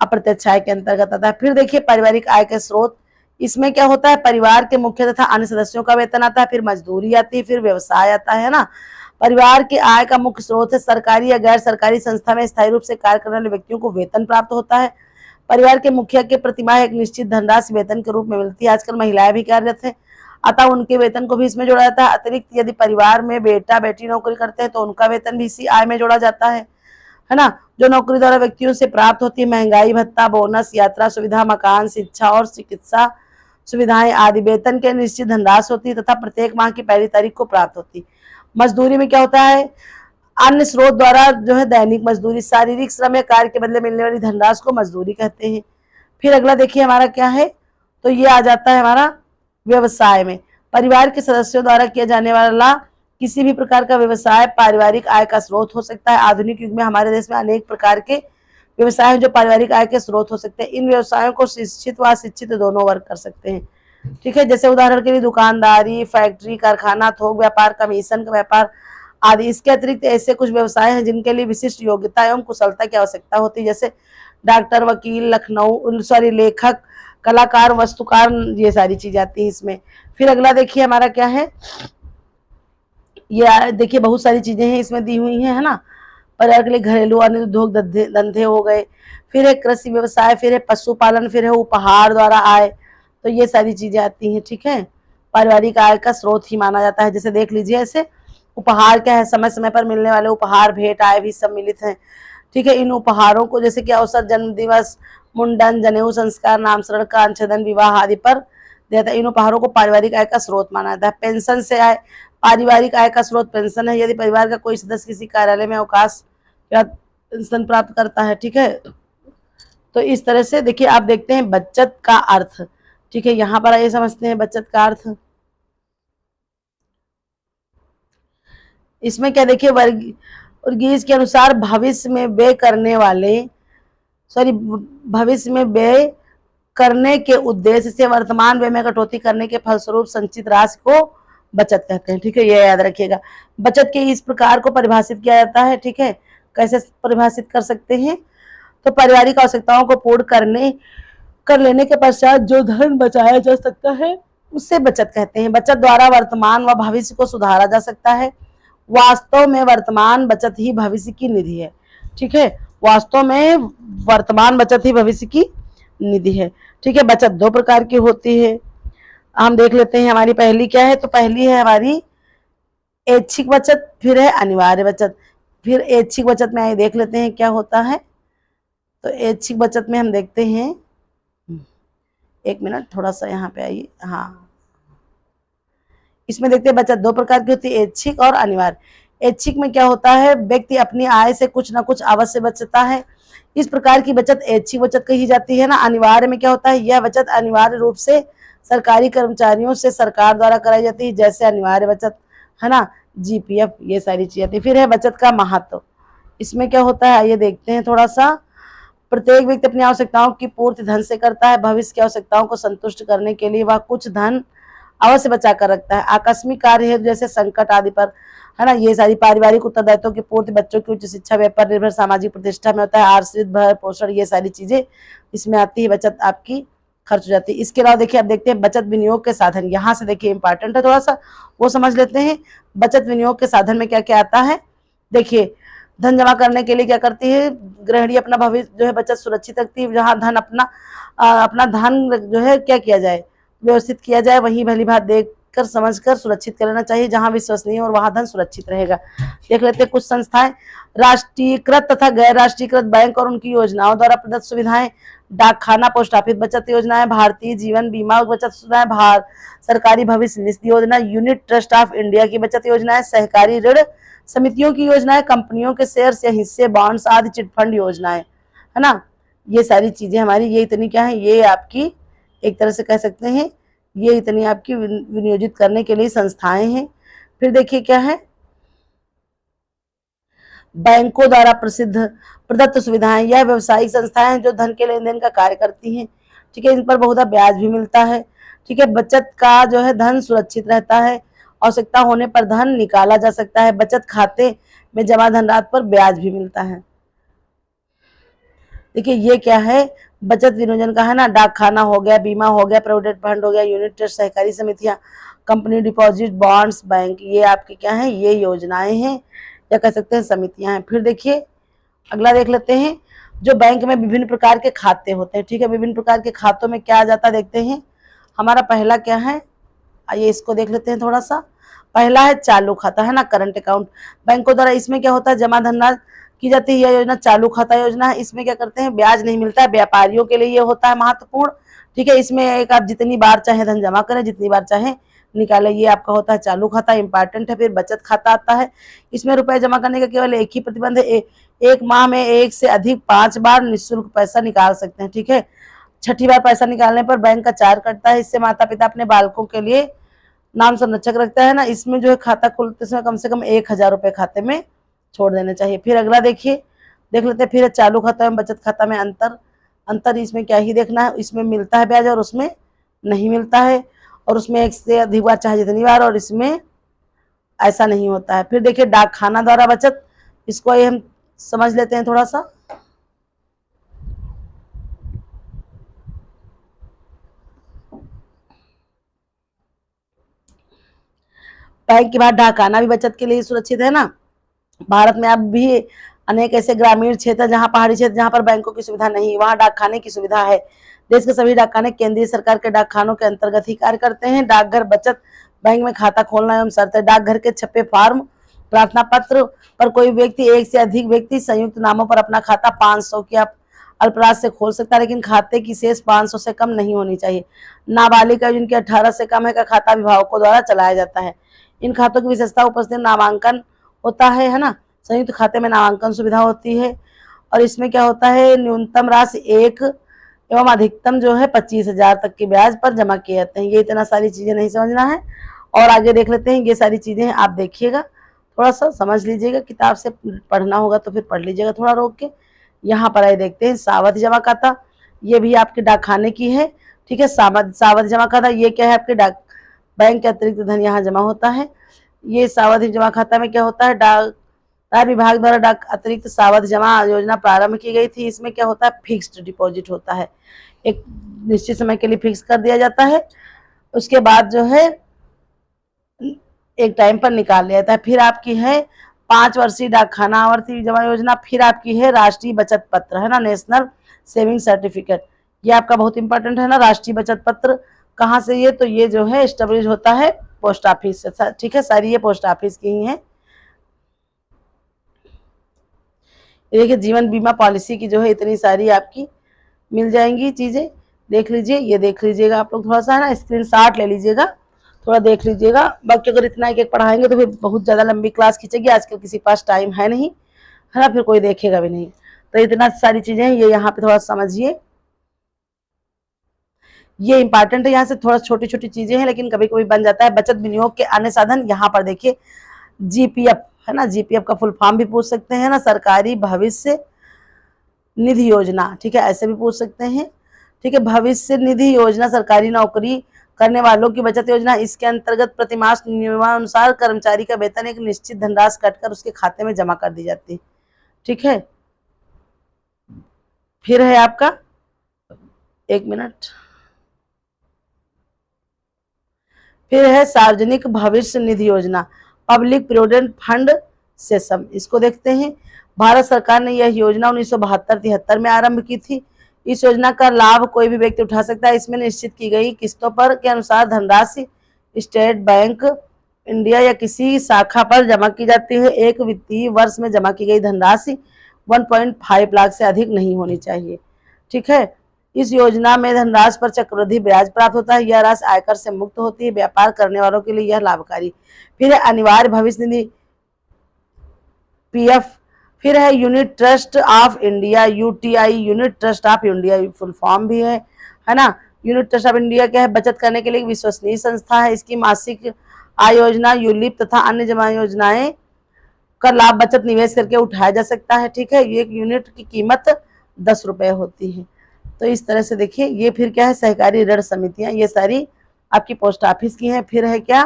अप्रत्यक्ष आय के अंतर्गत आता है। फिर देखिए पारिवारिक आय के स्रोत, इसमें क्या होता है, परिवार के मुख्य तथा अन्य सदस्यों का वेतन आता है, फिर मजदूरी आती है, फिर व्यवसाय आता है ना। परिवार के आय का मुख्य स्रोत है सरकारी या गैर सरकारी संस्था में स्थायी रूप से कार्य करने वाले व्यक्तियों को वेतन प्राप्त होता है। परिवार के मुखिया के प्रतिमाह एक निश्चित धनराशि वेतन के रूप में मिलती है। आजकल महिलाएं भी कार्यरत है, अतः उनके वेतन को भी इसमें जोड़ा जाता है। अतिरिक्त यदि परिवार में बेटा बेटी नौकरी करते हैं तो उनका वेतन भी इसी आय में जोड़ा जाता है ना। जो नौकरी द्वारा व्यक्तियों से प्राप्त होती है, महंगाई भत्ता, बोनस, यात्रा सुविधा, मकान, शिक्षा और चिकित्सा सुविधाएं आदि वेतन के निश्चित धनराशि होती है तथा प्रत्येक माह की पहली तारीख को प्राप्त होती। मजदूरी में क्या होता है, अन्य स्रोत द्वारा जो है दैनिक मजदूरी, शारीरिक श्रम या कार्य के बदले मिलने वाली धनराशि को मजदूरी कहते हैं। फिर अगला देखिए हमारा क्या है, तो ये आ जाता है हमारा व्यवसाय में। परिवार के सदस्यों द्वारा किया जाने वाला किसी भी प्रकार का व्यवसाय पारिवारिक आय का स्रोत हो सकता है। आधुनिक युग में हमारे देश में अनेक प्रकार के व्यवसाय जो पारिवारिक आय के स्रोत हो सकते हैं। इन व्यवसायों को शिक्षित व अशिक्षित दोनों वर्ग कर सकते हैं, ठीक है। जैसे उदाहरण के लिए दुकानदारी, फैक्ट्री, कारखाना, थोक व्यापार, कमीशन का व्यापार आदि। इसके अतिरिक्त ऐसे कुछ व्यवसाय हैं जिनके लिए विशिष्ट योग्यता एवं कुशलता की आवश्यकता होती है, जैसे डॉक्टर, वकील, लेखक, कलाकार, वस्तुकार, ये सारी चीजें आती हैं इसमें। फिर अगला देखिए हमारा क्या है, ये देखिए बहुत सारी चीजें हैं इसमें दी हुई हैं, है ना। परिवार के लिए घरेलू अन्य उद्योग धंधे हो गए, फिर है कृषि व्यवसाय, फिर है पशुपालन, फिर है उपहार द्वारा आय, तो ये सारी चीजें आती हैं, ठीक है। पारिवारिक आय का स्रोत ही माना जाता है। जैसे देख लीजिए, ऐसे उपहार क्या है, समय समय पर मिलने वाले उपहार, भेंट, आय भी सम्मिलित हैं, ठीक है। इन उपहारों को जैसे कि अवसर, जन्म दिवस, मुंडन, जनेऊ संस्कार, नामकरण का अंशदान, विवाह आदि पर देता है। इन उपहारों को पारिवारिक आय का स्रोत माना जाता है। पेंशन से आय, पारिवारिक आय का स्रोत पेंशन है। यदि परिवार का कोई सदस्य किसी कार्यालय में अवकाश या पेंशन प्राप्त करता है, ठीक है। तो इस तरह से देखिए आप देखते हैं बचत का अर्थ, ठीक है। यहाँ पर आइए समझते हैं बचत का अर्थ। इसमें क्या देखिए, वर्गीज के अनुसार भविष्य में व्यय करने वाले, भविष्य में व्यय करने के उद्देश्य से वर्तमान व्यय में कटौती करने के फलस्वरूप संचित राशि को बचत कहते हैं, ठीक है। ये याद रखिएगा। बचत के इस प्रकार को परिभाषित किया जाता है, ठीक है। कैसे परिभाषित कर सकते हैं, तो पारिवारिक आवश्यकताओं को पूर्ण कर लेने के पश्चात जो धन बचाया जा सकता है उसे बचत कहते हैं। बचत द्वारा वर्तमान व भविष्य को सुधारा जा सकता है। वास्तव में वर्तमान बचत ही भविष्य की निधि है, ठीक है। वास्तव में वर्तमान बचत ही भविष्य की निधि है, ठीक है। बचत दो प्रकार की होती है, हम देख लेते हैं। हमारी पहली क्या है, तो पहली है हमारी ऐच्छिक बचत, फिर है अनिवार्य बचत। फिर ऐच्छिक बचत में आइए देख लेते हैं क्या होता है। तो ऐच्छिक बचत में हम देखते हैं, एक मिनट थोड़ा सा यहाँ पे आइए, हाँ। इसमें देखते हैं बचत दो प्रकार की होती है, ऐच्छिक और अनिवार्य। ऐच्छिक में क्या होता है, व्यक्ति अपनी आय से कुछ ना कुछ अवश्य बचता है, इस प्रकार की बचत ऐच्छिक बचत कही जाती है ना। अनिवार्य में क्या होता है, यह बचत अनिवार्य रूप से सरकारी कर्मचारियों से सरकार द्वारा कराई जाती है, जैसे अनिवार्य बचत, है ना, जीपीएफ, ये सारी चीजें। फिर है बचत का महत्व। इसमें क्या होता है आइए देखते हैं थोड़ा सा। प्रत्येक व्यक्ति अपनी आवश्यकताओं की पूर्ति धन से करता है। भविष्य की आवश्यकताओं को संतुष्ट करने के लिए वह कुछ धन अवश्य बचा कर रखता है। आकस्मिक कार्य है जैसे संकट आदि पर, है ना। ये सारी पारिवारिक उत्तरदायित्वों की पूर्ति, बच्चों की उच्च शिक्षा, व्यापार निर्भर सामाजिक प्रतिष्ठा में होता है, आश्रित भरण पोषण, ये सारी चीजें इसमें आती है। बचत आपकी खर्च हो जाती है। इसके अलावा देखिए, अब देखते हैं बचत विनियोग के साधन। यहाँ से देखिए इंपॉर्टेंट है थोड़ा सा, वो समझ लेते हैं। बचत विनियोग के साधन में क्या क्या आता है, देखिए धन जमा करने के लिए क्या करती है गृहिणी, अपना भविष्य जो है बचत सुरक्षित रखती है। जहाँ धन अपना धन जो है क्या किया जाए, व्यवस्थित किया जाए, वहीं भली भात कर समझकर सुरक्षित कर लेना चाहिए, जहां विश्वसनीय और वहां धन सुरक्षित रहेगा। देख लेते हैं कुछ संस्थाएं। राष्ट्रीयकृत तथा गैर राष्ट्रीयकृत बैंक और उनकी योजनाओं द्वारा प्रदत्त सुविधाएं, डाक खाना, पोस्ट ऑफिस बचत योजनाएं, भारतीय जीवन बीमा बचत सुविधाएं, भारत सरकारी भविष्य निधि योजना, यूनिट ट्रस्ट ऑफ इंडिया की बचत योजनाएं, सहकारी ऋण समितियों की योजनाएं, कंपनियों के शेयर्स या हिस्से, बॉन्ड्स आदि, चिटफंड योजनाएं, है ना। ये सारी चीजें हमारी, ये इतनी क्या है, ये आपकी एक तरह से कह सकते हैं, ये इतनी आपकी विनियोजित करने के लिए संस्थाएं हैं। फिर देखिए क्या है, बैंकों द्वारा प्रदत्त सुविधाएं, यह व्यवसायिक संस्थाएं जो धन के लेन देन का कार्य करती हैं, ठीक है। इन पर बहुत ब्याज भी मिलता है, ठीक है। बचत का जो है धन सुरक्षित रहता है, आवश्यकता होने पर धन निकाला जा सकता है, बचत खाते में जमा धनराशि पर ब्याज भी मिलता है। देखिए ये क्या है, बचत विनियोजन का है ना, डाक खाना हो गया, बीमा हो गया, प्रोविडेंट फंड हो गया, यूनिट ट्रस्ट, सहकारी समितियां, कंपनी डिपॉजिट, बॉन्ड्स, बैंक, ये आपके क्या है, ये योजनाएं हैं या कह सकते हैं समितियां हैं। फिर देखिए अगला देख लेते हैं, जो बैंक में विभिन्न प्रकार के खाते होते हैं, ठीक है। विभिन्न प्रकार के खातों में क्या आ जाता है देखते हैं। हमारा पहला क्या है, आइए इसको देख लेते हैं थोड़ा सा। पहला है चालू खाता, है ना, करंट अकाउंट। बैंकों द्वारा इसमें क्या होता है, जमा धनराशि की जाती है। यह योजना चालू खाता योजना है। इसमें क्या करते हैं, ब्याज नहीं मिलता है, व्यापारियों के लिए ये होता है महत्वपूर्ण, ठीक है। इसमें एक आप जितनी बार चाहे धन जमा करें, जितनी बार चाहे निकालें, ये आपका होता है चालू खाता, इंपॉर्टेंट है। फिर बचत खाता आता है, इसमें रुपए जमा करने का केवल एक ही प्रतिबंध है, एक माह में एक से अधिक 5 बार निःशुल्क पैसा निकाल सकते हैं, ठीक है। छठी बार पैसा निकालने पर बैंक का चार्ज कटता है। इससे माता पिता अपने बालकों के लिए नाम संरक्षक रखता है ना। इसमें जो है खाता खुलते समय कम से कम 1,000 रुपए खाते में छोड़ देने चाहिए। फिर अगला देखिए, देख लेते हैं फिर चालू खाता में बचत खाता में अंतर इसमें क्या ही देखना है, इसमें मिलता है ब्याज और उसमें नहीं मिलता है, और उसमें एक से अधिक बार चाहे जितनी बार, और इसमें ऐसा नहीं होता है। फिर देखिए डाक खाना द्वारा बचत, इसको ये हम समझ लेते हैं थोड़ा सा। बैंक के बाद डाकाना भी बचत के लिए सुरक्षित है ना। भारत में अब भी अनेक ऐसे ग्रामीण क्षेत्र, जहां पहाड़ी क्षेत्र, जहां पर बैंकों की सुविधा नहीं, वहां डाकखाने की सुविधा है। देश के सभी डाकखाने केंद्रीय सरकार के डाकखानों के अंतर्गत ही कार्य करते हैं। डाकघर बचत बैंक में खाता खोलना एवं शर्त है। डाकघर के छपे फॉर्म, प्रार्थना पत्र पर कोई व्यक्ति, एक से अधिक व्यक्ति संयुक्त नामों पर अपना खाता 500 की अल्पराशि से खोल सकता है, लेकिन खाते की शेष 500 से कम नहीं होनी चाहिए। नाबालिग का जिनकी 18 से कम है का खाता अभिभावकों द्वारा चलाया जाता है। इन खातों की विशेषता उपस्थित नामांकन होता है ना। संयुक्त खाते में नामांकन सुविधा होती है, और इसमें क्या होता है, न्यूनतम राशि 1 एवं अधिकतम जो है 25,000 तक के ब्याज पर जमा किए जाते हैं। ये इतना सारी चीजें नहीं समझना है, और आगे देख लेते हैं। ये सारी चीजें आप देखिएगा, थोड़ा सा समझ लीजिएगा, किताब से पढ़ना होगा तो फिर पढ़ लीजिएगा थोड़ा रोक के। यहाँ पर आइए देखते हैं सावधि जमा खाता, ये भी आपके डाकखाने की है, ठीक है। सावधि जमा खाता ये क्या है, आपके डाक बैंक के अतिरिक्त धन यहाँ जमा होता है। ये सावधि जमा खाता में क्या होता है, डाक विभाग द्वारा डाक अतिरिक्त सावधि जमा योजना प्रारंभ की गई थी। इसमें क्या होता है, फिक्स्ड डिपॉजिट होता है, एक निश्चित समय के लिए फिक्स कर दिया जाता है, उसके बाद जो है एक टाइम पर निकाल लिया जाता है। फिर आपकी है 5 वर्षीय डाकखाना आवर्ती जमा योजना। फिर आपकी है राष्ट्रीय बचत पत्र, है ना, नेशनल सेविंग सर्टिफिकेट। ये आपका बहुत इंपॉर्टेंट है ना, राष्ट्रीय बचत पत्र। कहाँ से ये, तो ये जो है एस्टेब्लिश होता है पोस्ट ऑफिस से, ठीक है। सारी ये पोस्ट ऑफिस की ही है। देखिए जीवन बीमा पॉलिसी की जो है इतनी सारी आपकी मिल जाएंगी चीजें, देख लीजिए। ये देख लीजिएगा आप लोग थोड़ा सा, है ना, स्क्रीनशॉट ले लीजिएगा, थोड़ा देख लीजिएगा। बाकी अगर इतना एक एक पढ़ाएंगे तो फिर बहुत ज्यादा लंबी क्लास खींचेगी, आजकल किसी के पास टाइम है नहीं, है ना, फिर कोई देखेगा भी नहीं। तो इतना सारी चीजें हैं, ये यहाँ पे थोड़ा समझिए, ये इंपॉर्टेंट है। यहाँ से थोड़ा छोटी छोटी चीजें हैं, लेकिन कभी कभी बन जाता है। बचत विनियोग के अन्य साधन, यहाँ पर देखिए जीपीएफ, है ना, जीपीएफ का फुल फॉर्म भी पूछ सकते हैं ना, सरकारी भविष्य निधि योजना, ठीक है, ऐसे भी पूछ सकते हैं, ठीक है। भविष्य निधि योजना सरकारी नौकरी करने वालों की बचत योजना। इसके अंतर्गत प्रतिमास नियमानुसार कर्मचारी का वेतन एक निश्चित धनराशि कटकर उसके खाते में जमा कर दी जाती है, ठीक है। फिर है आपका, एक मिनट, फिर है सार्वजनिक भविष्य निधि योजना, पब्लिक प्रोविडेंट फंड सेसम। इसको देखते हैं। भारत सरकार ने यह योजना 1972-73 में आरंभ की थी। इस योजना का लाभ कोई भी व्यक्ति उठा सकता है। इसमें निश्चित की गई किस्तों पर के अनुसार धनराशि स्टेट बैंक इंडिया या किसी शाखा पर जमा की जाती है। एक वित्तीय वर्ष में जमा की गई धनराशि 1.5 लाख से अधिक नहीं होनी चाहिए। ठीक है। इस योजना में धनराशि पर चक्रवृद्धि ब्याज प्राप्त होता है। यह राशि आयकर से मुक्त होती है। व्यापार करने वालों के लिए यह लाभकारी। फिर है अनिवार्य भविष्य निधि पीएफ। फिर है unit trust of India UTI, unit trust of India full form भी है ना। यूनिट ट्रस्ट ऑफ इंडिया क्या है? बचत करने के लिए एक विश्वसनीय संस्था है। इसकी मासिक आय योजना, यूलिप तथा अन्य जमा योजनाएं का लाभ बचत निवेश करके उठाया जा सकता है। ठीक है। एक यूनिट की कीमत 10 रुपए होती है। तो इस तरह से देखिए, ये फिर क्या है? सहकारी ऋण समितियां, ये सारी आपकी पोस्ट ऑफिस की हैं। फिर है क्या?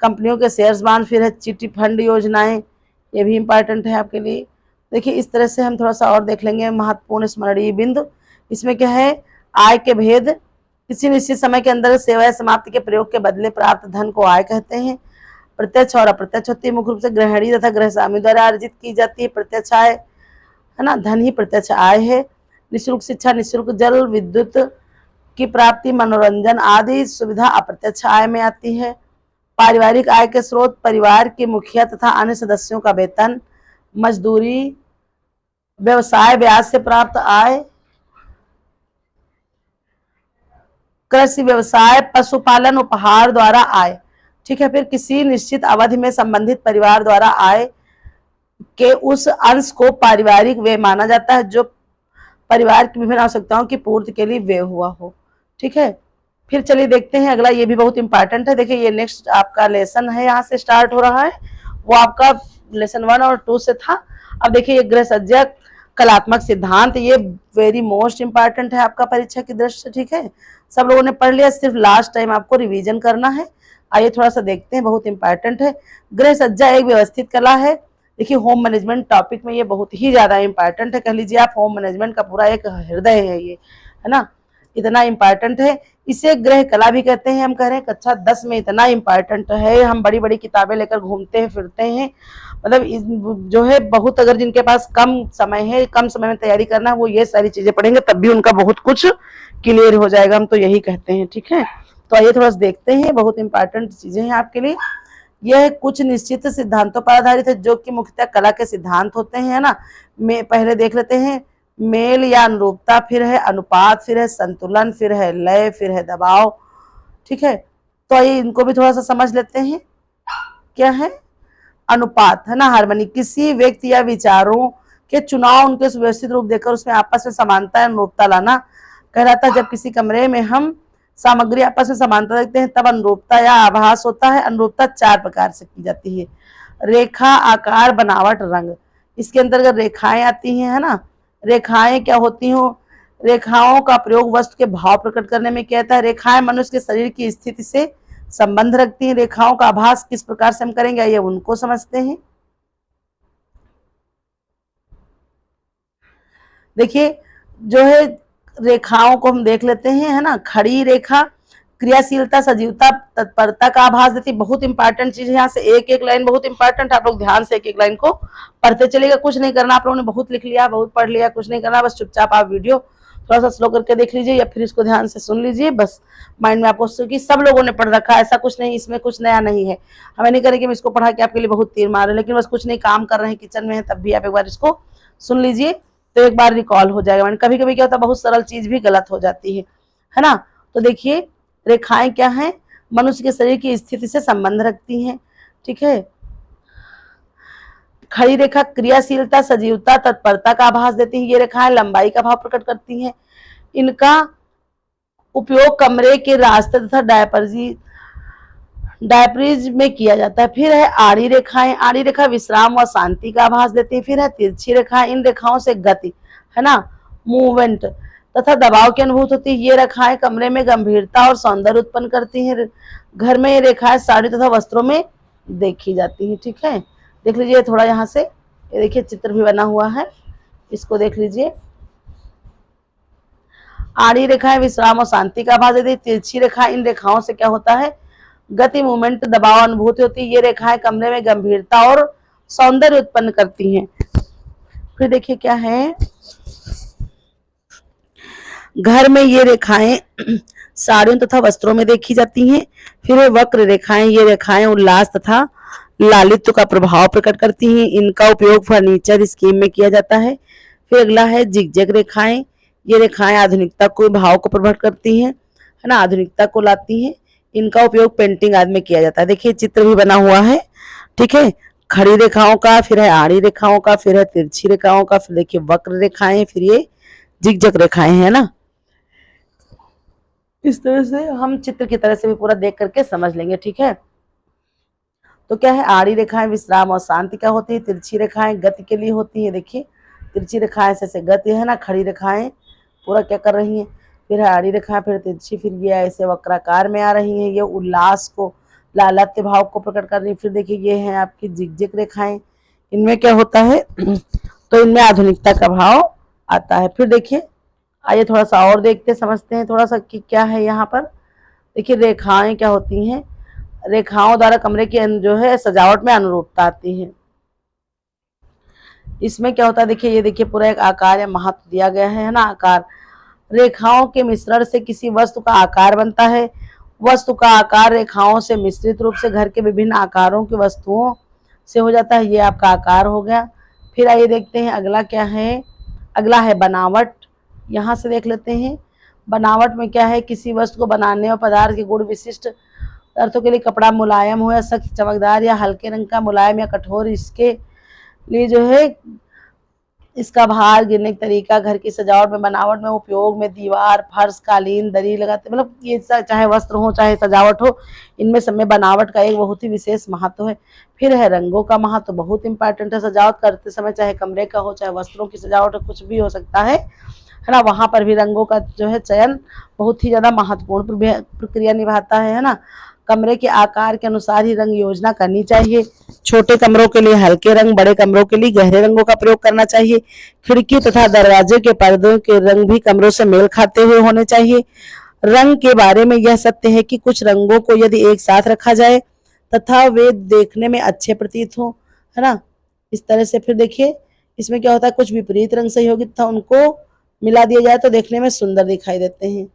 कंपनियों के शेयर्स बांड। फिर है चिट फंड योजनाएं, ये भी इंपॉर्टेंट है आपके लिए। देखिए इस तरह से हम थोड़ा सा और देख लेंगे महत्वपूर्ण स्मरणीय बिंदु। इसमें क्या है? आय के भेद। किसी निश्चित समय के अंदर सेवा या समाप्ति के प्रयोग के बदले प्राप्त धन को आय कहते हैं। प्रत्यक्ष और अप्रत्यक्ष होती है। मुख्य रूप से गृहिणी तथा गृहस्वामी द्वारा अर्जित की जाती है प्रत्यक्ष आय, है ना। धन ही प्रत्यक्ष आय है। निःशुल्क शिक्षा, निःशुल्क जल, विद्युत की प्राप्ति, मनोरंजन आदि सुविधा अप्रत्यक्ष आय में आती है। पारिवारिक आय के स्रोत परिवार के मुखिया तथा अन्य सदस्यों का वेतन, मजदूरी, व्यवसाय, ब्याज से प्राप्त आय, कृषि व्यवसाय, पशुपालन, उपहार द्वारा आय। ठीक है। फिर किसी निश्चित अवधि में संबंधित परिवार द्वारा आय के उस अंश को पारिवारिक व्यय माना जाता है जो परिवार की विभिन्न आवश्यकताओं की पूर्ति के लिए व्यय हुआ हो। ठीक है। फिर चलिए देखते हैं अगला, ये भी बहुत इंपॉर्टेंट है। देखिए ये नेक्स्ट आपका लेसन है, यहाँ से स्टार्ट हो रहा है। वो आपका लेसन 1 और 2 से था। अब देखिए ये गृह सज्जा कलात्मक सिद्धांत, ये वेरी मोस्ट इंपॉर्टेंट है आपका परीक्षा की दृष्टि से। ठीक है। सब लोगों ने पढ़ लिया, सिर्फ लास्ट टाइम आपको रिवीजन करना है। आइए थोड़ा सा देखते हैं, बहुत इंपॉर्टेंट है। गृह सज्जा एक व्यवस्थित कला है। देखिए होम मैनेजमेंट टॉपिक में ये बहुत ही ज्यादा इंपॉर्टेंट है। कह लीजिए आप होम मैनेजमेंट का पूरा एक हृदय है ये, है ना। इतना इंपॉर्टेंट है। इसे गृह कला भी कहते हैं। हम कह रहे हैं कक्षा 10 में इतना इंपॉर्टेंट है। हम बड़ी बड़ी किताबें लेकर घूमते हैं फिरते हैं, मतलब जो है बहुत, अगर जिनके पास कम समय है, कम समय में तैयारी करना है, वो ये सारी चीजें पढ़ेंगे तब भी उनका बहुत कुछ क्लियर हो जाएगा। हम तो यही कहते हैं। ठीक है। तो आइए थोड़ा सा देखते हैं, बहुत इंपॉर्टेंट चीजें हैं आपके लिए। यह कुछ निश्चित सिद्धांतों पर आधारित है जो कि मुख्यतः कला के सिद्धांत होते हैं, है ना। में पहले देख लेते हैं मेल या अनुरूपता, फिर है अनुपात, फिर है संतुलन, फिर है लय, फिर है दबाव। ठीक है। तो आइए इनको भी थोड़ा सा समझ लेते हैं। क्या है? अनुपात, है ना। हार्मनी, किसी व्यक्ति या विचारों के चुनाव, उनके सुव्यवस्थित रूप देकर उसमें आपस में समानता या अनुरूपता लाना कहलाता है। जब किसी कमरे में हम सामग्री आपस में समानता देखते हैं तब अनुरूपता या आभास होता है। अनुरूपता 4 प्रकार से की जाती है। रेखा, आकार, बनावट, रंग। इसके अंतर्गत रेखाएं आती हैं, है ना। रेखाएं क्या होती हैं? रेखाओं का प्रयोग वस्तु के भाव प्रकट करने में किया जाता है। रेखाएं मनुष्य के शरीर की स्थिति से संबंध रखती हैं। रेखाओं का आभास किस प्रकार से हम करेंगे, ये उनको समझते हैं। देखिए जो है रेखाओं को हम देख लेते हैं, है ना। खड़ी रेखा क्रियाशीलता, सजीवता, तत्परता का आभास देती है। बहुत इंपॉर्टेंट चीज है। यहाँ से एक एक लाइन बहुत इंपॉर्टेंट, आप लोग ध्यान से एक एक लाइन को पढ़ते चलेगा। कुछ नहीं करना, आप लोगों ने बहुत लिख लिया, बहुत पढ़ लिया, कुछ नहीं करना, बस चुपचाप आप वीडियो थोड़ा सा स्लो करके देख लीजिए या फिर इसको ध्यान से सुन लीजिए। बस माइंड में आपको, क्योंकि सब लोगों ने पढ़ रखा है, ऐसा कुछ नहीं, इसमें कुछ नया नहीं है। हमें नहीं करें कि हम इसको पढ़ा के आपके लिए बहुत तीर मारे, लेकिन बस कुछ नहीं, काम कर रहे हैं, किचन में है, तब भी आप एक बार इसको सुन लीजिए तो एक बार रिकॉल हो जाएगा। मैंने कभी कभी क्या होता है, बहुत सरल चीज भी गलत हो जाती है ना। तो देखिए रेखाएं क्या हैं? मनुष्य के शरीर की स्थिति से संबंध रखती हैं। ठीक है। खड़ी रेखा क्रियाशीलता, सजीवता, तत्परता का आभास देती है। ये रेखाएं लंबाई का भाव प्रकट करती हैं। इनका उपयोग कमरे के रास्ते तथा डायपरीज में किया जाता है। फिर है आड़ी रेखाएं। आड़ी रेखा विश्राम व शांति का आभास देती है। फिर है तिरछी रेखाएं। इन रेखाओं से गति, है ना, मूवमेंट तथा दबाव की अनुभूति होती है। ये रेखाएं कमरे में गंभीरता और सौंदर्य उत्पन्न करती हैं। घर में ये रेखाएं साड़ी तथा वस्त्रों में देखी जाती हैं। ठीक है। देख लीजिए थोड़ा यहाँ से, ये देखिए चित्र भी बना हुआ है, इसको देख लीजिए। आड़ी रेखाएं विश्राम और शांति का आभास देती है। तिरछी रेखा, इन रेखाओं से क्या होता है? गति, मूवमेंट, दबाव अनुभूति होती है। ये रेखाएं कमरे में गंभीरता और सौंदर्य उत्पन्न करती हैं। फिर देखिए क्या है, घर में ये रेखाएं साड़ियों तथा वस्त्रों में देखी जाती हैं। फिर है वक्र रेखाएं, ये रेखाएं उल्लास तथा लालित्य का प्रभाव प्रकट करती हैं। इनका उपयोग फर्नीचर स्कीम में किया जाता है। फिर अगला है जिगजैग रेखाएं, ये रेखाएं आधुनिकता को भाव को प्रकट करती हैं, है ना, आधुनिकता को लाती हैं। इनका उपयोग पेंटिंग आदि में किया जाता है। देखिए चित्र भी बना हुआ है, ठीक है, खड़ी रेखाओं का, फिर है आड़ी रेखाओं का, फिर है तिरछी रेखाओं का, फिर देखिए वक्र रेखाएं, फिर ये जिगजैग रेखाएं है ना। इस तरह से हम चित्र की तरह से भी पूरा देख करके समझ लेंगे, ठीक है। तो क्या है, आड़ी रेखाएं विश्राम और शांति का होती है, तिरछी रेखाएं गति के लिए होती है। देखिए तिरछी रेखाएं ऐसे गति है ना, खड़ी रेखाएं पूरा क्या कर रही हैं, फिर है आड़ी रेखाएं, फिर तिरछी, फिर ये ऐसे वक्राकार में आ रही हैं, ये उल्लास को लालत्य भाव को प्रकट कर रही है। फिर देखिए ये है आपकी जिगजैग रेखाएं, इनमें क्या होता है तो इनमें आधुनिकता का भाव आता है। फिर देखिए आइए थोड़ा सा और देखते समझते हैं थोड़ा सा कि क्या है यहाँ पर। देखिए रेखाएं क्या होती हैं, रेखाओं द्वारा कमरे की जो है सजावट में अनुरूपता आती है। इसमें क्या होता है, देखिए ये देखिए पूरा एक आकार या महत्व दिया गया है ना। आकार, रेखाओं के मिश्रण से किसी वस्तु का आकार बनता है। वस्तु का आकार रेखाओं से मिश्रित रूप से घर के विभिन्न आकारों की वस्तुओं से हो जाता है। ये आपका आकार हो गया। फिर आइए देखते हैं अगला क्या है। अगला है बनावट। यहाँ से देख लेते हैं बनावट में क्या है, किसी वस्तु को बनाने और पदार्थ के गुण विशिष्ट अर्थों के लिए कपड़ा मुलायम हो या सख्त, चमकदार या हल्के रंग का, मुलायम या कठोर, इसके लिए जो है इसका भार गिरने का तरीका, घर की सजावट में बनावट में उपयोग में दीवार, फर्श, कालीन, दरी लगाते, मतलब ये चाहे वस्त्र हो चाहे सजावट हो, इनमें सब में बनावट का एक बहुत ही विशेष महत्व है। फिर है रंगों का महत्व, बहुत इंपॉर्टेंट है। सजावट करते समय चाहे कमरे का हो चाहे वस्त्रों की सजावट हो, कुछ भी हो सकता है ना, वहां पर भी रंगों का जो है चयन बहुत ही ज्यादा महत्वपूर्ण प्रक्रिया निभाता है ना। कमरे के आकार के अनुसार ही रंग योजना करनी चाहिए। छोटे कमरों के लिए हल्के रंग, बड़े कमरों के लिए गहरे रंगों का प्रयोग करना चाहिए। खिड़की तथा दरवाजे के पर्दों के रंग भी कमरों से मेल खाते हुए होने चाहिए। रंग के बारे में यह सत्य है कि कुछ रंगों को यदि एक साथ रखा जाए तथा वे देखने में अच्छे प्रतीत हो, है ना, इस तरह से। फिर देखिए इसमें क्या होता है, कुछ विपरीत रंग सहयोगी तथा उनको मिला दिया जाए तो देखने में सुंदर दिखाई देते हैं।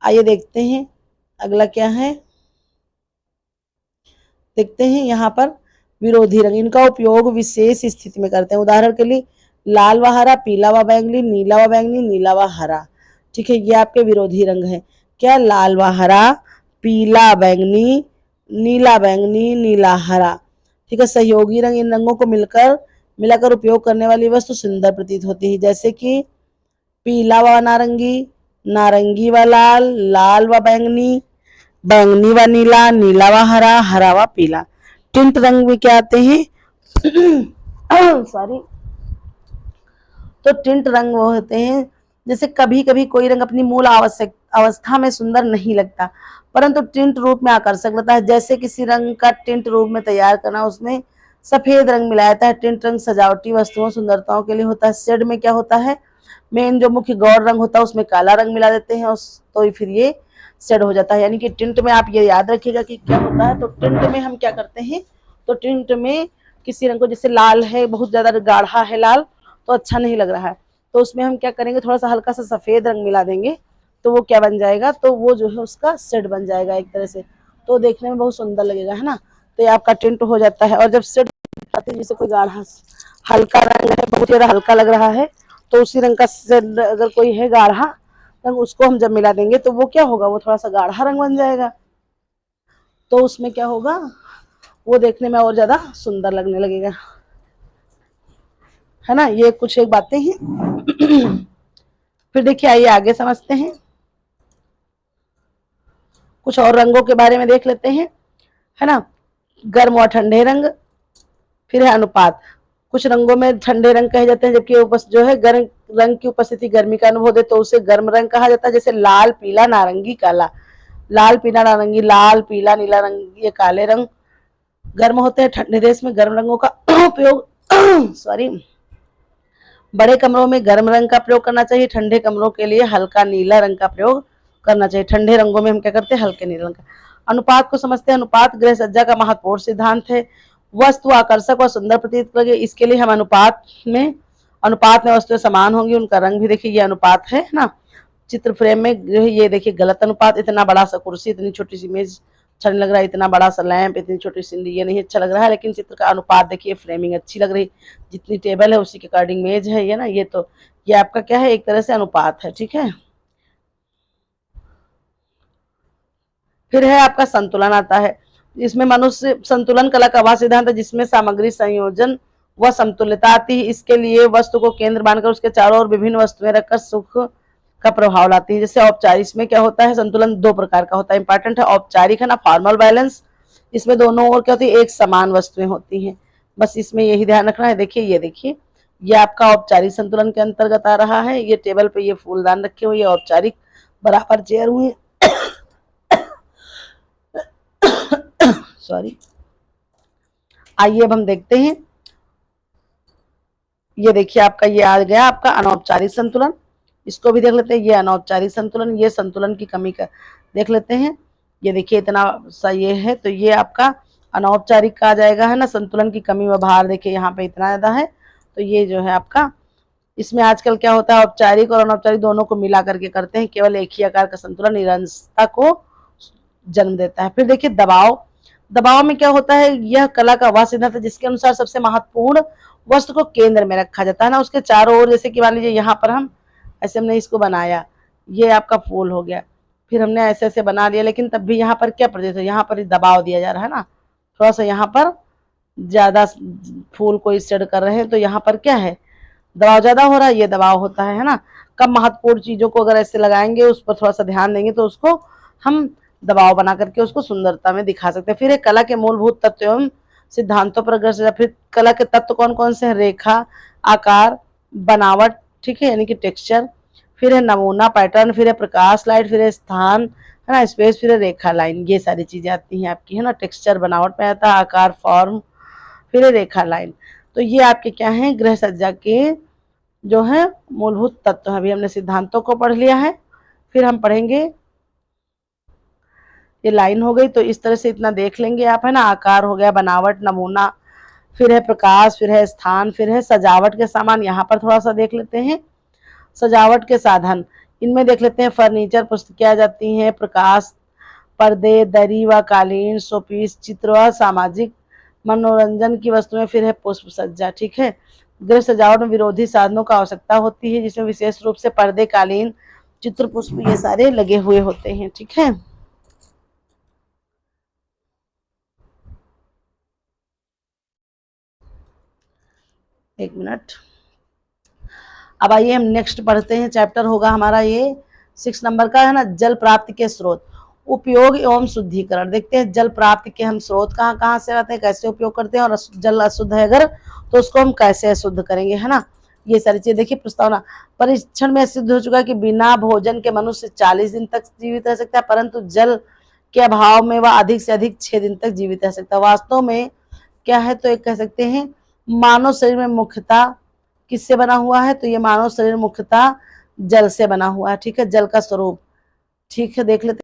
आइए देखते हैं अगला क्या है। देखते हैं यहाँ पर विरोधी रंग, इनका उपयोग विशेष स्थिति में करते हैं। उदाहरण के लिए लाल व हरा, पीला व बैंगनी, नीला व बैंगनी, नीला व हरा, ठीक है, ये आपके विरोधी रंग है। क्या, लाल व हरा, पीला बैंगनी, नीला बैंगनी, नीला हरा, ठीक है। सहयोगी रंग, इन रंगों को मिलाकर उपयोग करने वाली वस्तु सुंदर प्रतीत होती है, जैसे कि पीला व नारंगी, नारंगी व लाल, लाल व बैंगनी, बैंगनी व नीला, नीला व हरा, हरा व पीला। टिंट रंग में क्या आते हैं सॉरी, तो टिंट रंग वो होते हैं, जैसे कभी कभी कोई रंग अपनी मूल आवश्यक अवस्था में सुंदर नहीं लगता परंतु टिंट रूप में आकर्षक लगता है। जैसे किसी रंग का टिंट रूप में तैयार करना, उसमें सफेद रंग मिलाया जाता है। टिंट रंग सजावटी वस्तुओं सुंदरताओं के लिए होता है। शेड में क्या होता है, मेन जो मुख्य गौर रंग होता है उसमें काला रंग मिला देते हैं तो फिर ये शेड हो जाता है। यानी कि टिंट में आप ये याद रखिएगा कि क्या होता है, तो टिंट में हम क्या करते हैं, तो टिंट में किसी रंग को, जैसे लाल है, बहुत ज्यादा गाढ़ा है लाल तो अच्छा नहीं लग रहा है, तो उसमें हम क्या करेंगे, थोड़ा सा हल्का सा सफेद रंग मिला देंगे तो वो क्या बन जाएगा, तो वो जो है उसका शेड बन जाएगा एक तरह से, तो देखने में बहुत सुंदर लगेगा, है ना। तो ये आपका टिंट हो जाता है। और जब शेड आते हैं, जैसे कोई गाढ़ा हल्का रंग है, बहुत ज्यादा हल्का लग रहा है, तो उसी रंग का शेड अगर कोई है गाढ़ा रंग, उसको हम जब मिला देंगे तो वो क्या होगा, वो थोड़ा सा गाढ़ा रंग बन जाएगा, तो उसमें क्या होगा, वो देखने में और ज्यादा सुंदर लगने लगेगा, है ना। ये कुछ एक बातें हैं। फिर देखिए आइए आगे समझते हैं, कुछ और रंगों के बारे में देख लेते हैं, है ना। गर्म और ठंडे रंग, फिर है अनुपात। कुछ रंगों में ठंडे रंग कहे जाते हैं, जबकि जो है गर्म रंग की उपस्थिति गर्मी का अनुभव दे तो उसे गर्म रंग कहा जाता है। जैसे लाल, पीला, नारंगी, काला। लाल, पीला, नारंगी, लाल, पीला, नीला रंग, ये काले रंग गर्म होते हैं। ठंडे देश में गर्म रंगों का उपयोग सॉरी, बड़े कमरों में गर्म रंग का प्रयोग करना चाहिए। ठंडे कमरों के लिए हल्का नीला रंग का प्रयोग करना चाहिए। ठंडे रंगों में हम क्या करते हैं, हल्के नीले रंग का। अनुपात को समझते हैं। अनुपात गृह सज्जा का महत्वपूर्ण सिद्धांत है। वस्तु आकर्षक और सुंदर प्रतीत लगे, इसके लिए हम अनुपात में वस्तुएं समान होंगी, उनका रंग भी देखिए, ये अनुपात है ना। चित्र फ्रेम में जो है ये देखिए गलत अनुपात, इतना बड़ा सा कुर्सी, इतनी छोटी सी मेज अच्छा नहीं लग रहा है, इतना बड़ा सा लैंप, इतनी छोटी सी ये नहीं अच्छा लग रहा है। लेकिन चित्र का अनुपात देखिए, फ्रेमिंग अच्छी लग रही, जितनी टेबल है उसी के अकॉर्डिंग मेज है ये ना, ये तो ये आपका क्या है, एक तरह से अनुपात है। ठीक है, फिर है आपका संतुलन आता है। इसमें मनुष्य संतुलन कला का वह सिद्धांत है जिसमें सामग्री संयोजन व समतुल्यता आती है। इसके लिए वस्तु को केंद्र मानकर उसके चारों ओर विभिन्न वस्तुएं रखकर सुख का प्रभाव लाती है। जैसे औपचारिक, इसमें क्या होता है, संतुलन दो प्रकार का होता है, इंपॉर्टेंट है। औपचारिक है ना, फॉर्मल बैलेंस, इसमें दोनों ओर क्या होती है, एक समान वस्तुएं होती हैं। बस इसमें यही ध्यान रखना है। देखिए ये देखिए, ये आपका औपचारिक संतुलन के अंतर्गत आ रहा है। ये टेबल पे ये फूलदान रखे हुए, ये औपचारिक, बराबर चेयर हुए सॉरी। आइए अब हम देखते हैं, ये देखिए आपका ये आ गया आपका अनौपचारिक संतुलन। इसको भी देख लेते हैं, ये अनौपचारिक संतुलन, ये संतुलन की कमी का देख लेते हैं। ये देखिए इतना सा ये है, तो ये आपका अनौपचारिक का आ जाएगा, है ना, संतुलन की कमी व भार। देखिए यहाँ पे इतना ज्यादा है, तो ये जो है आपका, इसमें आजकल क्या होता है, औपचारिक और अनौपचारिक दोनों को मिला करके करते हैं, केवल एक ही आकार का संतुलन निरंतरता को जन्म देता है। फिर देखिए दबाव, दबाव में क्या होता है, यह कला का वह सिद्धांत है जिसके अनुसार सबसे महत्वपूर्ण वस्तु को केंद्र में रखा जाता है ना, उसके चारों ओर, जैसे कि मान लीजिए यहाँ पर हम ऐसे हमने इसको बनाया, ये आपका फूल हो गया, फिर हमने ऐसे ऐसे बना लिया, लेकिन तब भी यहाँ पर क्या प्रतीत है, यहाँ पर दबाव दिया जा रहा है ना, थोड़ा सा यहाँ पर ज्यादा फूल को स्टड कर रहे हैं, तो यहाँ पर क्या है, दबाव ज्यादा हो रहा है, ये दबाव होता है ना। कम महत्वपूर्ण चीजों को अगर ऐसे लगाएंगे, उस पर थोड़ा सा ध्यान देंगे, तो उसको हम दबाव बना करके उसको सुंदरता में दिखा सकते हैं। फिर एक कला के मूलभूत तत्व एवं सिद्धांतों पर अग्रसर। फिर कला के तत्व कौन कौन से हैं, रेखा, आकार, बनावट, ठीक है, यानी कि टेक्सचर, फिर है नमूना पैटर्न, फिर है प्रकाश लाइट, फिर है स्थान, है ना, स्पेस, फिर है रेखा लाइन, ये सारी चीजें आती हैं आपकी, है ना। टेक्सचर बनावट में आता है, आकार फॉर्म, फिर है रेखा लाइन। तो ये आपके क्या है, गृह सज्जा के जो है मूलभूत तत्व है। अभी हमने सिद्धांतों को पढ़ लिया है, फिर हम पढ़ेंगे, ये लाइन हो गई, तो इस तरह से इतना देख लेंगे आप, है ना। आकार हो गया, बनावट, नमूना, फिर है प्रकाश, फिर है स्थान, फिर है सजावट के सामान। यहाँ पर थोड़ा सा देख लेते हैं, सजावट के साधन, इनमें देख लेते हैं, फर्नीचर पुस्तकें आ जाती हैं, प्रकाश, पर्दे, दरी व कालीन, शोपीस, चित्र व सामाजिक मनोरंजन की वस्तुएं, फिर है पुष्प सज्जा। ठीक है, गृह सजावट में विरोधी साधनों का आवश्यकता होती है, जिसमें विशेष रूप से पर्दे, कालीन, चित्र, पुष्प, ये सारे लगे हुए होते हैं। ठीक है, एक मिनट। अब आइए हम नेक्स्ट पढ़ते हैं, चैप्टर होगा हमारा ये 6 नंबर का, है ना, जल प्राप्ति के स्रोत, उपयोग एवं शुद्धिकरण। देखते हैं जल प्राप्ति के हम स्रोत कहाँ कहाँ से आते हैं, कैसे उपयोग करते हैं, और जल अशुद्ध है अगर तो उसको हम कैसे अशुद्ध करेंगे, है ना। ये सारी चीजें देखिए। प्रस्तावना, परीक्षण में सिद्ध हो चुका है कि बिना भोजन के मनुष्य 40 दिन तक जीवित रह सकता है, परंतु जल के अभाव में वह अधिक से अधिक 6 दिन तक जीवित रह सकता है। वास्तव में क्या है, तो एक कह सकते हैं, मानव शरीर में मुख्यतः किससे बना हुआ है, तो ये मानव शरीर मुख्यतः जल से बना हुआ है। ठीक है, जल का स्वरूप, ठीक है, देख लेते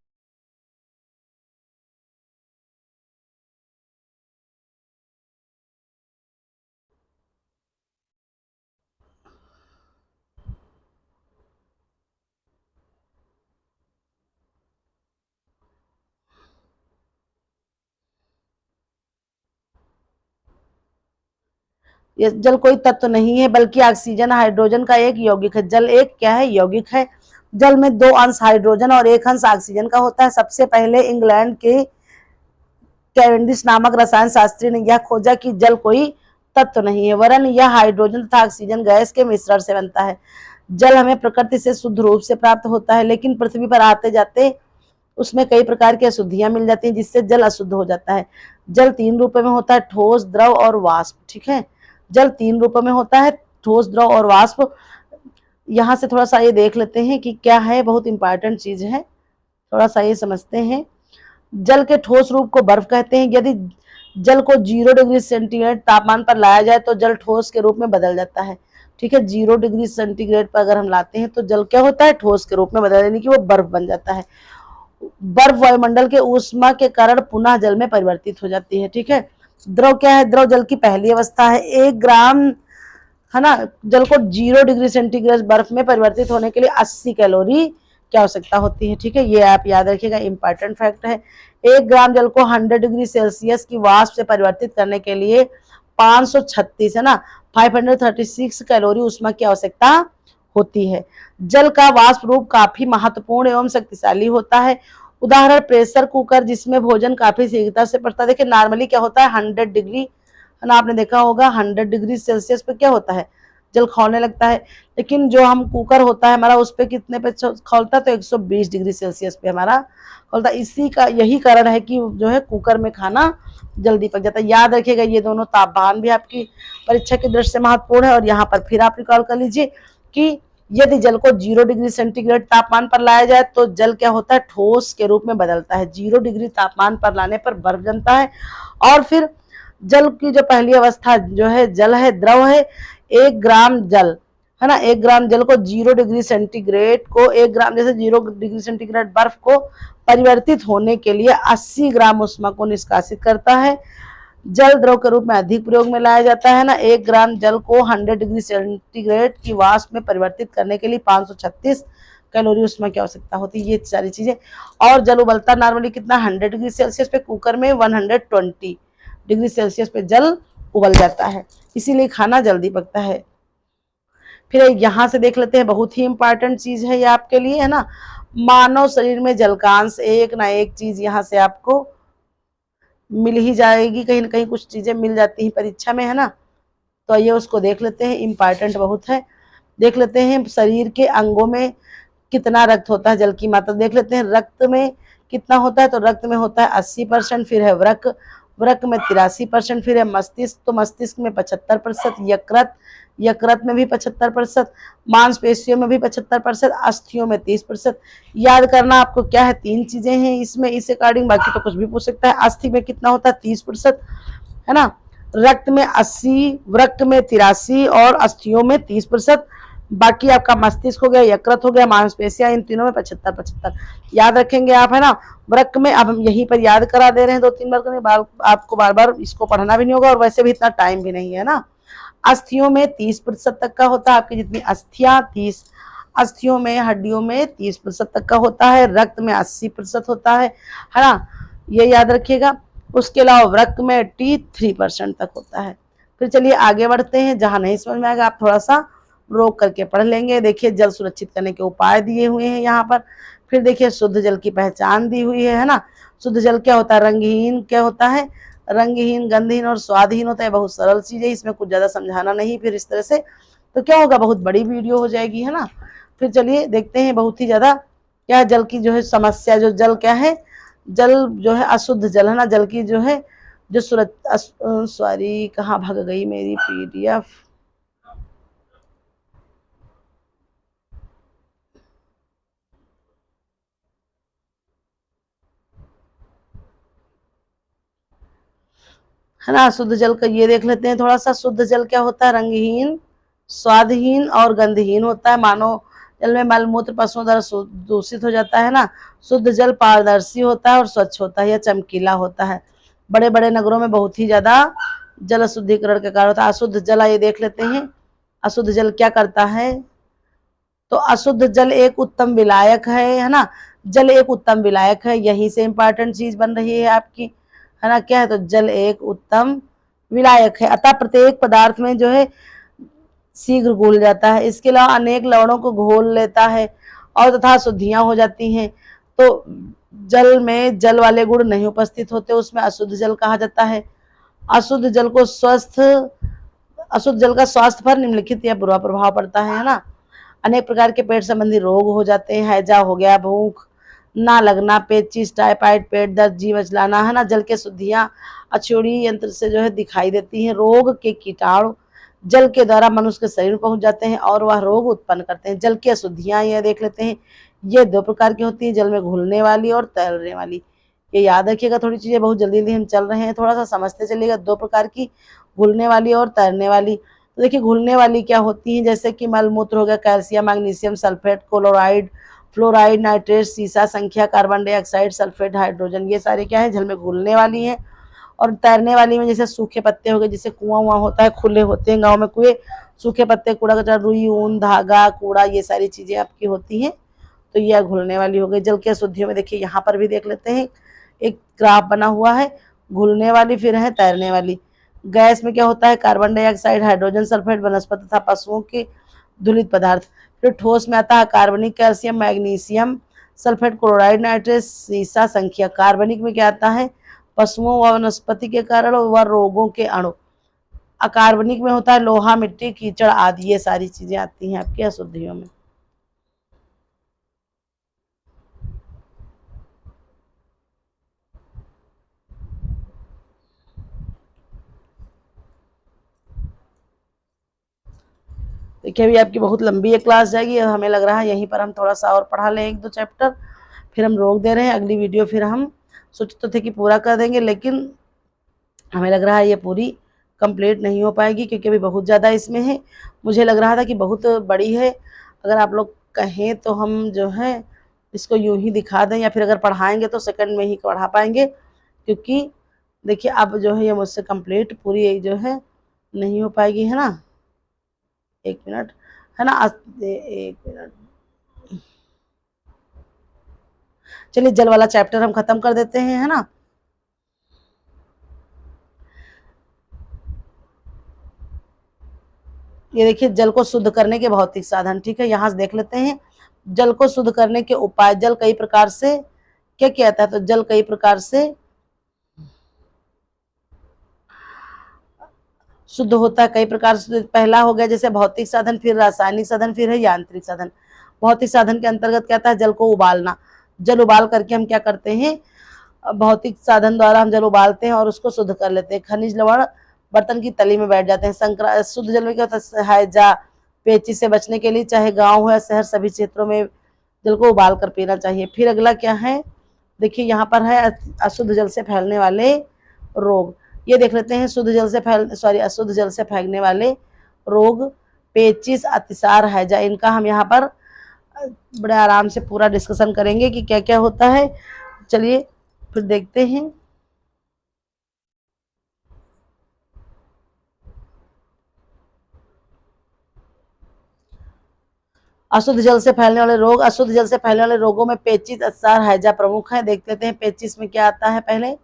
ये जल कोई तत्व नहीं है, बल्कि ऑक्सीजन हाइड्रोजन का एक यौगिक है। जल एक क्या है, यौगिक है। जल में 2 अंश हाइड्रोजन और 1 अंश ऑक्सीजन का होता है। सबसे पहले इंग्लैंड के कैवेंडिश नामक रसायन शास्त्री ने यह खोजा कि जल कोई तत्व नहीं है, वरन यह हाइड्रोजन तथा ऑक्सीजन गैस के मिश्रण से बनता है। जल हमें प्रकृति से शुद्ध रूप से प्राप्त होता है, लेकिन पृथ्वी पर आते जाते उसमें कई प्रकार की अशुद्धियां मिल जाती हैं, जिससे जल अशुद्ध हो जाता है। जल 3 रूपों में होता है, ठोस, द्रव और वाष्प। ठीक है, जल 3 रूपों में होता है, ठोस, द्रव और वाष्प। यहाँ से थोड़ा सा ये देख लेते हैं कि क्या है, बहुत इंपॉर्टेंट चीज है, थोड़ा सा ये समझते हैं। जल के ठोस रूप को बर्फ कहते हैं। यदि जल को 0 डिग्री सेंटीग्रेड तापमान पर लाया जाए तो जल ठोस के रूप में बदल जाता है। ठीक है, 0 डिग्री सेंटीग्रेड पर अगर हम लाते हैं तो जल क्या होता है, ठोस के रूप में बदल, यानी कि वो बर्फ बन जाता है। बर्फ वायुमंडल के ऊष्मा के कारण पुनः जल में परिवर्तित हो जाती है। ठीक है, द्रव क्या है, द्रव जल की पहली अवस्था है। 1 ग्राम, है ना, जल को 0 डिग्री सेंटीग्रेड बर्फ में परिवर्तित होने के लिए 80 कैलोरी की आवश्यकता होती है। ठीक है, ये आप याद रखिएगा, इंपॉर्टेंट फैक्ट है। 1 ग्राम जल को 100 डिग्री सेल्सियस की वाष्प से परिवर्तित करने के लिए 536 है ना 536 कैलोरी ऊष्मा की आवश्यकता होती है। जल का वाष्प रूप काफी महत्वपूर्ण एवं शक्तिशाली होता है। उदाहरण प्रेशर कुकर जिसमें भोजन काफी शीघ्रता से पड़ता है। देखिए नॉर्मली क्या होता है 100 डिग्री है ना, आपने देखा होगा 100 डिग्री सेल्सियस पे क्या होता है, जल खौलने लगता है। लेकिन जो हम कुकर होता है हमारा उस पे कितने पे खौलता है, तो 120 डिग्री सेल्सियस पे हमारा खौलता है। इसी का यही कारण है कि जो है कुकर में खाना जल्दी पक जाता है। याद रखिएगा ये दोनों तापमान भी आपकी परीक्षा की दृष्टि से महत्वपूर्ण है। और यहाँ पर फिर आप रिकॉल कर लीजिए कि यदि जल को 0 डिग्री सेंटीग्रेड तापमान पर लाया जाए तो जल क्या होता है, ठोस के रूप में बदलता है। 0 डिग्री तापमान पर लाने पर बर्फ जमता है। और फिर जल की जो पहली अवस्था जो है जल है, द्रव है। 1 ग्राम जल है ना, 1 ग्राम जल को 0 डिग्री सेंटीग्रेड को 1 ग्राम जैसे 0 डिग्री सेंटीग्रेड बर्फ को परिवर्तित होने के लिए 80 ग्राम ऊष्मा को निष्कासित करता है। जल द्रव के रूप में अधिक प्रयोग में लाया जाता है ना। 1 ग्राम जल को 100 डिग्री सेंटीग्रेड की वाष्प में परिवर्तित करने के लिए 536 कैलोरी ऊष्मा की आवश्यकता होती है। ये सारी चीजें। और जल उबलता नॉर्मली कितना 100 डिग्री सेल्सियस पे, कुकर में 120 डिग्री सेल्सियस पे जल उबल जाता है, इसीलिए खाना जल्दी पकता है। फिर यहाँ से देख लेते हैं, बहुत ही इंपॉर्टेंट चीज है ये आपके लिए है ना। मानव शरीर में जल का अंश एक ना एक चीज यहाँ से आपको मिल ही जाएगी, कहीं ना कहीं कुछ चीजें मिल जाती हैं परीक्षा में है ना। तो ये उसको देख लेते हैं, इंपॉर्टेंट बहुत है। देख लेते हैं शरीर के अंगों में कितना रक्त होता है, जल की मात्रा देख लेते हैं। रक्त में कितना होता है, तो रक्त में होता है 80%, फिर है वृक्क, वृक्क में 83%, फिर है मस्तिष्क, तो मस्तिष्क में 75%, यकृत, यकृत में भी 75%, मांसपेशियों में भी 75%, अस्थियों में 30%। याद करना आपको क्या है, 3 चीजें हैं इसमें, इस अकॉर्डिंग बाकी तो कुछ भी पूछ सकता है। अस्थि में कितना होता है 30% है ना, रक्त में 80, वृक्क में 83 और अस्थियों में 30%। बाकी आपका मस्तिष्क हो गया, यकृत हो गया, मांसपेशियां, इन तीनों में 75-75 याद रखेंगे आप है ना। वृक्क में अब हम यहीं पर याद करा दे रहे हैं 2-3 बार करने, आपको बार बार इसको पढ़ना भी नहीं होगा और वैसे भी इतना टाइम भी नहीं है ना। अस्थियों में 30% तक का होता है, आपकी जितनी अस्थियां 30, अस्थियों में हड्डियों में 30% तक का होता है। रक्त में 80% होता है ना, ये याद रखिएगा। उसके अलावा वृक्क में 83% तक होता है। फिर चलिए आगे बढ़ते हैं, जहां नहीं समझ में आएगा आप थोड़ा सा रोक करके पढ़ लेंगे। देखिए जल सुरक्षित करने के उपाय दिए हुए हैं यहाँ पर। फिर देखिए शुद्ध जल की पहचान दी हुई है ना। शुद्ध जल क्या होता है, रंगहीन क्या होता है, रंगहीन, गंधहीन और स्वादहीन होता है। बहुत सरल चीज है, इसमें कुछ ज्यादा समझाना नहीं फिर इस तरह से, तो क्या होगा बहुत बड़ी वीडियो हो जाएगी है ना। फिर चलिए देखते हैं बहुत ही ज्यादा क्या जल की जो है समस्या, जो जल क्या है, जल जो है अशुद्ध जल है ना, जल की जो है जो सॉरी कहाँ भाग गई मेरी PDF, है ना। शुद्ध जल का ये देख लेते हैं थोड़ा सा। शुद्ध जल क्या होता है, रंगहीन, स्वादहीन और गंधहीन होता है। मानव जल में मलमूत्र पशुओं द्वारा दूषित हो जाता है ना। शुद्ध जल पारदर्शी होता है और स्वच्छ होता है या चमकीला होता है। बड़े बड़े नगरों में बहुत ही ज्यादा जल शुद्धिकरण का कार्य होता है। अशुद्ध जल ये देख लेते हैं, अशुद्ध जल क्या करता है, तो अशुद्ध जल एक उत्तम विलायक है ना। जल एक उत्तम विलायक है, यहीं से इंपॉर्टेंट चीज बन रही है आपकी है ना। क्या है, तो जल एक उत्तम विलायक है, अतः प्रत्येक पदार्थ में जो है शीघ्र घुल जाता है। इसके अलावा अनेक लवणों को घोल लेता है और तथा शुद्धियां हो जाती हैं। तो जल में जल वाले गुण नहीं उपस्थित होते, उसमें अशुद्ध जल कहा जाता है। अशुद्ध जल को अशुद्ध जल का स्वास्थ्य पर निम्नलिखित या बुरा प्रभाव पड़ता है ना। अनेक प्रकार के पेट संबंधी रोग हो जाते हैं, हैजा हो गया, भूख ना लगना, पेचिश, टाइफाइड, पेट दर्द, जी मचलाना है ना। जल के शुद्धियां अक्षोणी यंत्र से जो है दिखाई देती हैं। रोग के कीटाणु जल के द्वारा मनुष्य के शरीर में पहुंच जाते हैं और वह रोग उत्पन्न करते हैं। जल की अशुद्धियां ये देख लेते हैं, ये 2 प्रकार की होती है, जल में घुलने वाली और तैरने वाली। ये याद रखिएगा, थोड़ी चीजें बहुत जल्दी जल्दी हम चल रहे हैं, थोड़ा सा समझते चलिएगा। 2 प्रकार की, घुलने वाली और तैरने वाली। तो देखिए घुलने वाली क्या होती है, जैसे कि मलमूत्र हो गया, calcium, magnesium sulphate, chloride, fluoride, nitrate, सीसा संख्या, कार्बन डाइऑक्साइड, सल्फेट, हाइड्रोजन, ये सारे क्या है जल में घुलने वाली हैं। और तैरने वाली में जैसे सूखे पत्ते हो गए, जैसे कुआं वुआं होता है, खुले होते हैं गाँव में कुएं, सूखे पत्ते, कूड़ा कचरा, रुई, ऊन, धागा, कूड़ा, ये सारी चीजें आपकी होती हैं। तो यह घुलने वाली हो गई। जल की अशुद्धियों में देखिए यहाँ पर भी देख लेते हैं, एक ग्राफ बना हुआ है, घुलने वाली फिर है तैरने वाली। गैस में क्या होता है, कार्बन डाइऑक्साइड, हाइड्रोजन सल्फेट, वनस्पति तथा पशुओं के धुलित पदार्थ। फिर ठोस में आता है कार्बनिक, calcium, magnesium sulphate, chloride, nitrate, सीसा, संख्या। कार्बनिक में क्या आता है, पशुओं व वनस्पति के कारण व रोगों के अणु। अकार्बनिक में होता है लोहा, मिट्टी, कीचड़ आदि, ये सारी चीजें आती हैं आपकी अशुद्धियों में। देखिए अभी आपकी बहुत लंबी ये क्लास जाएगी, हमें लग रहा है यहीं पर हम थोड़ा सा और पढ़ा लें 1-2 चैप्टर, फिर हम रोक दे रहे हैं। अगली वीडियो फिर हम सोचते तो थे कि पूरा कर देंगे, लेकिन हमें लग रहा है ये पूरी कंप्लीट नहीं हो पाएगी क्योंकि अभी बहुत ज़्यादा इसमें है। मुझे लग रहा था कि बहुत बड़ी है, अगर आप लोग कहें तो हम जो है इसको यूं ही दिखा दें, या फिर अगर पढ़ाएंगे तो सेकंड में ही पढ़ा पाएंगे, क्योंकि देखिए अब जो है ये मुझसे कंप्लीट पूरी जो है नहीं हो पाएगी, है ना। 1 मिनट, है ना, 1 मिनट। चलिए जल वाला चैप्टर हम खत्म कर देते हैं, है ना। ये देखिए जल को शुद्ध करने के भौतिक साधन, ठीक है, यहाँ से देख लेते हैं जल को शुद्ध करने के उपाय। जल कई प्रकार से क्या किया था, तो जल कई प्रकार से शुद्ध होता है, कई प्रकार से। पहला हो गया जैसे भौतिक साधन, फिर रासायनिक साधन, फिर है यांत्रिक साधन। भौतिक साधन के अंतर्गत क्या आता है, जल को उबालना। जल उबाल करके हम क्या करते हैं, भौतिक साधन द्वारा हम जल उबालते हैं और उसको शुद्ध कर लेते हैं। खनिज लवण बर्तन की तली में बैठ जाते हैं। शुद्ध जल में क्या होता है, हैजा, पेचिश से बचने के लिए चाहे गांव हो या शहर, सभी क्षेत्रों में जल को उबाल कर पीना चाहिए। फिर अगला क्या है, देखिए यहाँ पर है अशुद्ध जल से फैलने वाले रोग। ये देख लेते हैं, अशुद्ध जल से फैलने वाले रोग, पेचिश, अतिसार, हैजा। इनका हम यहाँ पर बड़े आराम से पूरा डिस्कशन करेंगे कि क्या क्या होता है। चलिए फिर देखते हैं। अशुद्ध जल से फैलने वाले रोग। अशुद्ध जल से फैलने वाले रोगों में पेचिश, अतिसार, हैजा प्रमुख है। देख लेते हैं पेचिश में क्या आता है। पहले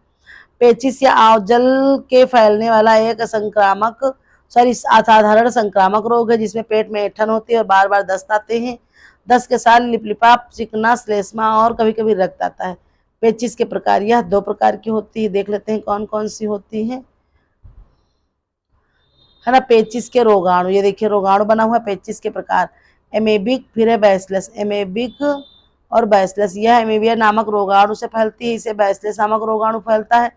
पेचिश या आवजल के फैलने वाला एक असाधारण संक्रामक रोग है, जिसमें पेट में ऐंठन होती है और बार बार दस्त आते हैं। दस्त के साथ लिपलिपा, चिकना, श्लेष्मा और कभी कभी रक्त आता है। पेचिश के प्रकार, यह 2 प्रकार की होती है। देख लेते हैं कौन कौन सी होती है ना। पेचिश के रोगाणु, ये देखिए रोगाणु बना हुआ है पेचिश के प्रकार। एमेबिक, फिर है बैसिलस। एमेबिक और बैसिलस, यह एमेबिया नामक रोगाणु से फैलती है, इसे बैसिलस नामक रोगाणु फैलता है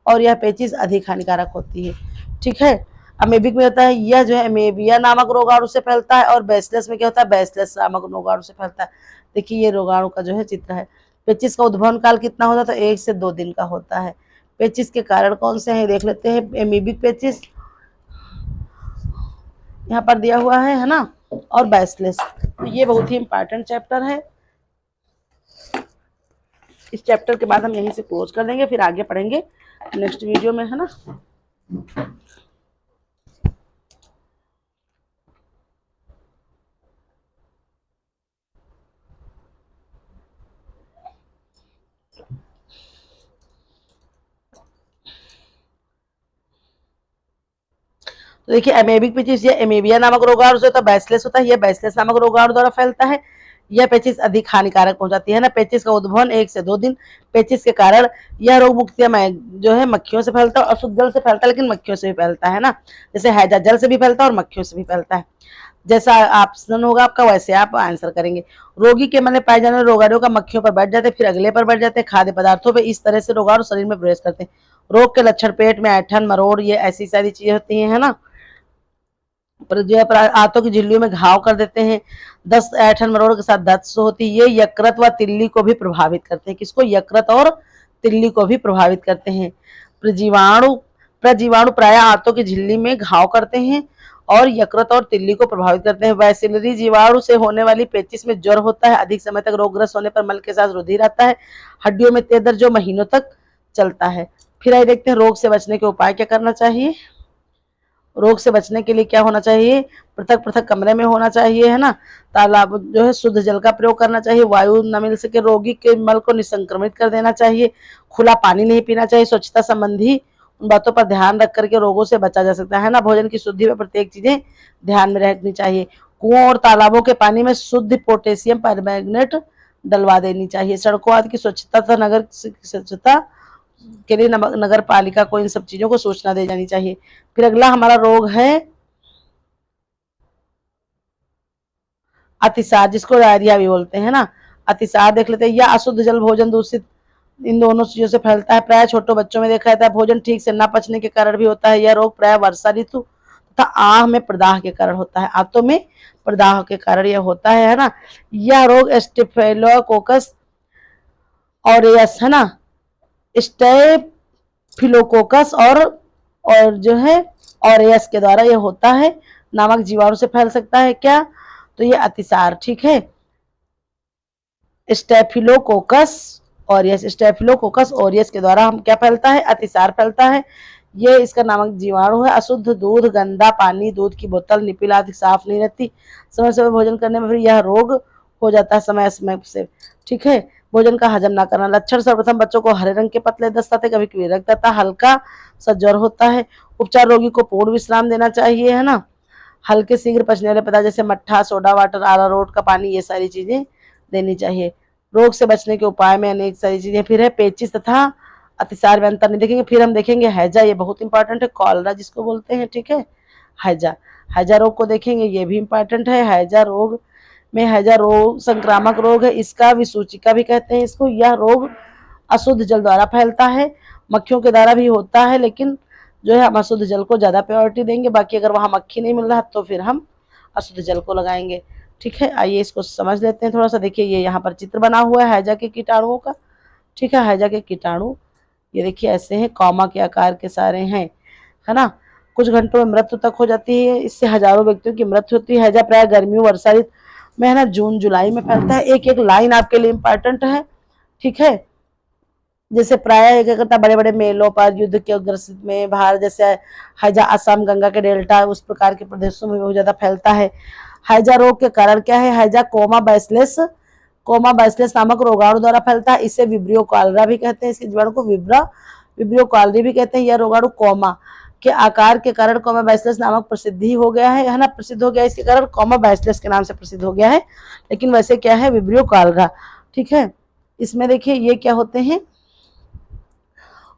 और यह पेचिश अधिक हानिकारक होती है, ठीक है। अमेबिक में होता है, यह जो है एमेबिया नामक रोगाणु से फैलता है, और बैसिलस में क्या होता है, बैसिलस नामक रोगाणु से फैलता है। देखिए ये रोगाणु का जो है चित्र है। पेचिश का उद्भवन काल कितना होता है, तो 1 से 2 दिन का होता है। पेचिश के कारण कौन से हैं देख लेते हैं। एमेबिक पेचिश यहाँ पर दिया हुआ है ना, और बैसिलस। तो ये बहुत ही इंपॉर्टेंट चैप्टर है। इस चैप्टर के बाद हम यहीं से क्लोज कर देंगे, फिर आगे पढ़ेंगे नेक्स्ट वीडियो में, है ना। तो देखिए एमेबिक पेचिश या एमेबिया नामक रोगाणु से होता है, बैसिलस होता है, यह बैसिलस नामक रोगाणु द्वारा फैलता है। यह पेचिश अधिक हानिकारक हो जाती है ना। पेचिश का उद्भवन 1 से 2 दिन। पेचिश के कारण यह रोग मुख्यतः जो है मक्खियों से फैलता है, और अशुद्ध जल से फैलता है, लेकिन मक्खियों से भी फैलता है ना। जैसे हैजा जल से भी फैलता है और मक्खियों से भी फैलता है। जैसा ऑप्शन होगा आपका वैसे आप आंसर करेंगे। रोगी के मन में पाए जाने वाले रोगाणु का मक्खियों पर बैठ जाते हैं, फिर अगले पर बैठ जाते हैं, खाद्य पदार्थों पर। इस तरह से रोगाणु शरीर में प्रवेश करते हैं। रोग के लक्षण पेट में ऐंठन, मरोड़, ये ऐसी सारी चीजें होती हैं, है ना। पर जो है आंतों की झिल्लियों में घाव कर देते हैं। दस्त, ऐंठन, मरोड़ के साथ दस्त होती है। ये यकृत व तिल्ली को भी प्रभावित करते हैं। किसको, यकृत और तिल्ली को भी प्रभावित करते हैं। प्रजीवाणु प्रजीवाणु प्राय आंतों की झिल्ली में घाव करते हैं और यकृत और तिल्ली को प्रभावित करते हैं। बैसिलरी जीवाणु से होने वाली पेचिश में ज्वर होता है। अधिक समय तक रोगग्रस्त होने पर मल के साथ रुधिर आता है। हड्डियों में तेज दर्द जो महीनों तक चलता है। फिर आइए देखते हैं रोग से बचने के उपाय क्या करना चाहिए। रोग से बचने के लिए क्या होना चाहिए, पृथक पृथक कमरे में होना चाहिए, है ना। तालाब जो है शुद्ध जल का प्रयोग करना चाहिए, वायु न मिल सके रोगी के मल को निसंक्रमित कर देना चाहिए, खुला पानी नहीं पीना चाहिए, स्वच्छता संबंधी उन बातों पर ध्यान रख करके रोगों से बचा जा सकता है ना। भोजन की शुद्धि में प्रत्येक चीजें ध्यान में रखनी चाहिए। कुओं और तालाबों के पानी में शुद्ध पोटेशियम परमैंगनेट डलवा देनी चाहिए। सड़कों आदि की स्वच्छता तथा नगर स्वच्छता के लिए नगर पालिका को इन सब चीजों को सूचना दे जानी चाहिए। फिर अगला हमारा रोग है अतिसार, जिसको डायरिया भी बोलते हैं ना। अतिसार देख लेते हैं। यह अशुद्ध जल, भोजन दूषित, इन दोनों चीजों से फैलता है। प्राय छोटे बच्चों में देखा जाता है। भोजन ठीक से न पचने के कारण भी होता है। यह रोग प्राय वर्षा ऋतु तथा आह में प्रदाह के कारण होता है। आंतों में प्रदाह के कारण यह होता है ना। यह रोग स्टेफिलोकोकस ऑरियस, है ना, स्टेफिलोकोकस और जो है ऑरियस के द्वारा यह होता है, नामक जीवाणु से फैल सकता है। क्या, तो ये अतिसार, ठीक है। स्टेफिलोकोकस ऑरियस, स्टेफिलोकोकस ऑरियस के द्वारा हम क्या फैलता है, अतिसार फैलता है। ये इसका नामक जीवाणु है। अशुद्ध दूध, गंदा पानी, दूध की बोतल, निपिल आदि साफ नहीं रहती, समय समय भोजन करने में फिर यह रोग हो जाता है समय समय से, ठीक है। भोजन का हजम ना करना। लक्षण सर्वप्रथम बच्चों को हरे रंग के पतले दस्त आते, कभी कभी रक्त आता, हल्का सा ज्वर होता है। उपचार, रोगी को पूर्ण विश्राम देना चाहिए, है ना। हल्के शीघ्र पचने वाले पदार्थ जैसे मट्ठा, सोडा वाटर, अरारोट का पानी, ये सारी चीजें देनी चाहिए। रोग से बचने के उपाय में अनेक सारी चीजें। फिर है पेचिश तथा अतिसार में अंतर नहीं देखेंगे। फिर हम देखेंगे हैजा, ये बहुत इंपॉर्टेंट है, कॉलरा जिसको बोलते हैं, ठीक है। हैजा, हैजा रोग को देखेंगे, ये भी इंपॉर्टेंट है। हैजा रोग में, हैजा रोग संक्रामक रोग है, इसका विसूचिका भी कहते हैं इसको। यह रोग अशुद्ध जल द्वारा फैलता है, मक्खियों के द्वारा भी होता है, लेकिन जो है हम अशुद्ध जल को ज्यादा प्रायोरिटी देंगे। बाकी अगर वहां मक्खी नहीं मिल रहा तो फिर हम अशुद्ध जल को लगाएंगे, ठीक है। आइए इसको समझ लेते हैं थोड़ा सा। देखिए ये यहाँ पर चित्र बना हुआ है हैजा के कीटाणुओं का, ठीक है। हैजा के कीटाणु ये देखिए ऐसे हैं, कॉमा के आकार के सारे हैं, है ना। कुछ घंटों में मृत्यु तक हो जाती है, इससे हजारों व्यक्तियों की मृत्यु होती है। हैजा प्राय गर्मियों वर्षा ऋतु में, है ना, जून जुलाई में फैलता है। एक एक लाइन आपके लिए इंपॉर्टेंट है, ठीक है। जैसे प्राय क्या करता है, बड़े बड़े मेलों पर, युद्ध के ग्रसित में, भारत जैसे हैजा असम गंगा के डेल्टा उस प्रकार के प्रदेशों में बहुत ज्यादा फैलता है। हैजा रोग के कारण क्या है, हैजा कोमा बैसिलस नामक रोगाणु द्वारा फैलता है। इसे विब्रियो कॉलरा भी कहते हैं, इसके जीवाणु को विब्रियो कॉलरी भी कहते हैं। यह रोगाणु कोमा के आकार के कारण कोमा बैसिलस नामक प्रसिद्धि हो गया है ना, प्रसिद्ध हो गया, इसके कारण कोमा बैसिलस के नाम से प्रसिद्ध हो गया है, लेकिन वैसे क्या है, विब्रियो कॉलरा, ठीक है। इसमें देखिए ये क्या होते हैं,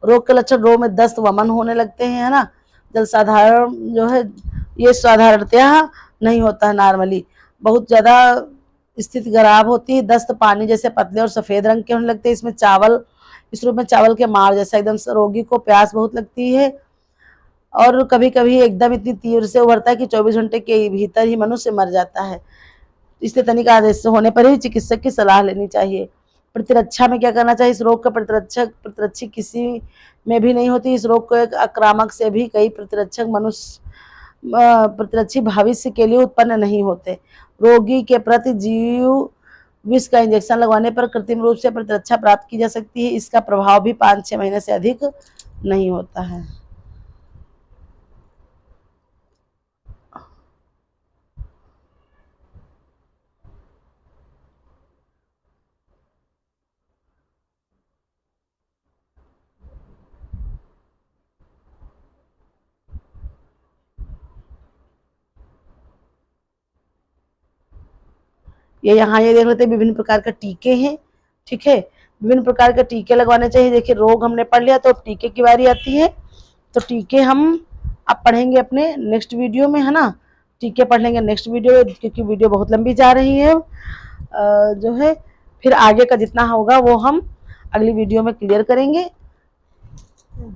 रोग के लक्षण, रोग में दस्त वमन होने लगते हैं, है ना। जल साधारण जो है ये साधारणतया नहीं होता है, नॉर्मली बहुत ज्यादा स्थिति खराब होती है। दस्त पानी जैसे पतले और सफेद रंग के होने लगते हैं। इसमें चावल, इस रूप में चावल के मार जैसा एकदम रोगी को प्यास बहुत लगती है, और कभी कभी एकदम इतनी तीव्र से उभरता है कि 24 घंटे के भीतर ही मनुष्य मर जाता है। इसलिए तनिक आदेश होने पर ही चिकित्सक की सलाह लेनी चाहिए। प्रतिरक्षा में क्या करना चाहिए, इस रोग का प्रतिरक्षी किसी में भी नहीं होती। इस रोग को एक आक्रामक से भी कई प्रतिरक्षक मनुष्य प्रतिरक्षी भविष्य के लिए उत्पन्न नहीं होते। रोगी के प्रति जीव विष का इंजेक्शन लगवाने पर कृत्रिम रूप से प्रतिरक्षा प्राप्त की जा सकती है। इसका प्रभाव भी 5-6 महीने से अधिक नहीं होता है। ये यहाँ ये देख लेते हैं, विभिन्न प्रकार के टीके हैं, ठीक है। विभिन्न प्रकार के टीके लगवाने चाहिए। देखिए रोग हमने पढ़ लिया, तो अब टीके की बारी आती है। तो टीके हम अब पढ़ेंगे अपने नेक्स्ट वीडियो में, है ना। टीके पढ़ लेंगे नेक्स्ट वीडियो में, क्योंकि वीडियो बहुत लंबी जा रही है। जो है फिर आगे का जितना होगा वो हम अगली वीडियो में क्लियर करेंगे।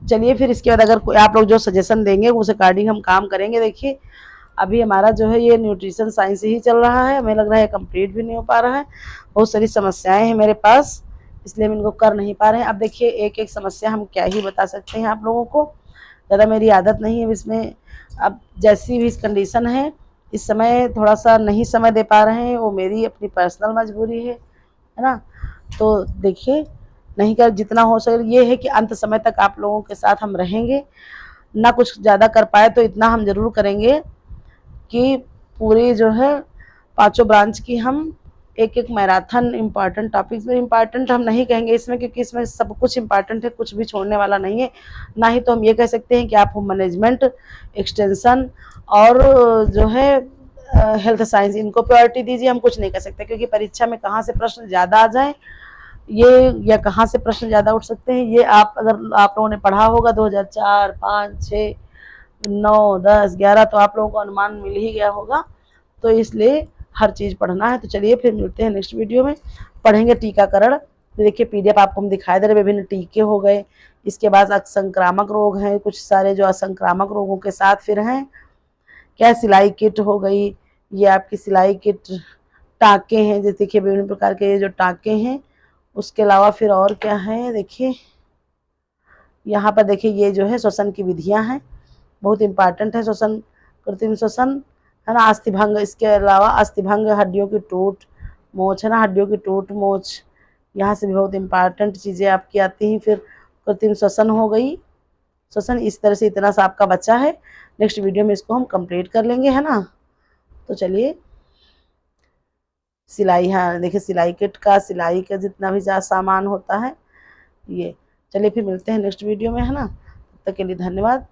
चलिए फिर इसके बाद अगर कोई आप लोग जो सजेशन देंगे उस अकॉर्डिंग हम काम करेंगे। देखिए अभी हमारा जो है ये न्यूट्रिशन साइंस ही चल रहा है, हमें लग रहा है कंप्लीट भी नहीं हो पा रहा है, बहुत सारी समस्याएं हैं मेरे पास, इसलिए हम इनको कर नहीं पा रहे हैं। अब देखिए एक एक समस्या हम क्या ही बता सकते हैं आप लोगों को, ज़्यादा मेरी आदत नहीं है इसमें। अब जैसी भी कंडीशन है इस समय थोड़ा सा नहीं समय दे पा रहे हैं, वो मेरी अपनी पर्सनल मजबूरी है ना। तो देखिए नहीं कर, जितना हो सके ये है कि अंत समय तक आप लोगों के साथ हम रहेंगे। ना कुछ ज़्यादा कर पाए तो इतना हम ज़रूर करेंगे कि पूरी जो है पांचों ब्रांच की हम एक एक मैराथन इम्पॉर्टेंट टॉपिक्स में, इम्पॉर्टेंट हम नहीं कहेंगे इसमें क्योंकि इसमें सब कुछ इम्पॉर्टेंट है, कुछ भी छोड़ने वाला नहीं है। ना ही तो हम ये कह सकते हैं कि आप मैनेजमेंट, एक्सटेंशन और जो है हेल्थ साइंस इनको प्रायोरिटी दीजिए, हम कुछ नहीं कह सकते क्योंकि परीक्षा में कहाँ से प्रश्न ज़्यादा आ जाए ये, या कहाँ से प्रश्न ज़्यादा उठ सकते हैं ये आप अगर आप लोगों ने पढ़ा होगा 2004, 5, 6, 9, 10, 11 तो आप लोगों को अनुमान मिल ही गया होगा। तो इसलिए हर चीज़ पढ़ना है। तो चलिए फिर मिलते हैं नेक्स्ट वीडियो में, पढ़ेंगे टीकाकरण। तो देखिए पीडीएफ आपको हम दिखाई दे रहे, विभिन्न टीके हो गए, इसके बाद असंक्रामक रोग हैं कुछ सारे जो असंक्रामक रोगों के साथ फिर हैं क्या, सिलाई किट हो गई, ये आपकी सिलाई किट, टाँके हैं जैसे देखिए विभिन्न प्रकार के ये जो टाँके हैं। उसके अलावा फिर और क्या है देखिए, यहाँ पर देखिए ये जो है श्वसन की विधियाँ हैं, बहुत इंपॉर्टेंट है श्वसन, कृत्रिम श्वसन है ना, अस्थिभंग, इसके अलावा अस्थिभंग, हड्डियों की टूट मोच है ना, हड्डियों की टूट मोच, यहाँ से भी बहुत इंपॉर्टेंट चीज़ें आपकी आती हैं। फिर कृत्रिम श्वसन हो गई, श्वसन, इस तरह से इतना सा आपका बच्चा है। नेक्स्ट वीडियो में इसको हम कंप्लीट कर लेंगे है ना। तो चलिए सिलाई, हाँ देखिए सिलाई किट का, सिलाई का जितना भी सामान होता है ये। चलिए फिर मिलते हैं नेक्स्ट वीडियो में है ना, तब तक के लिए धन्यवाद।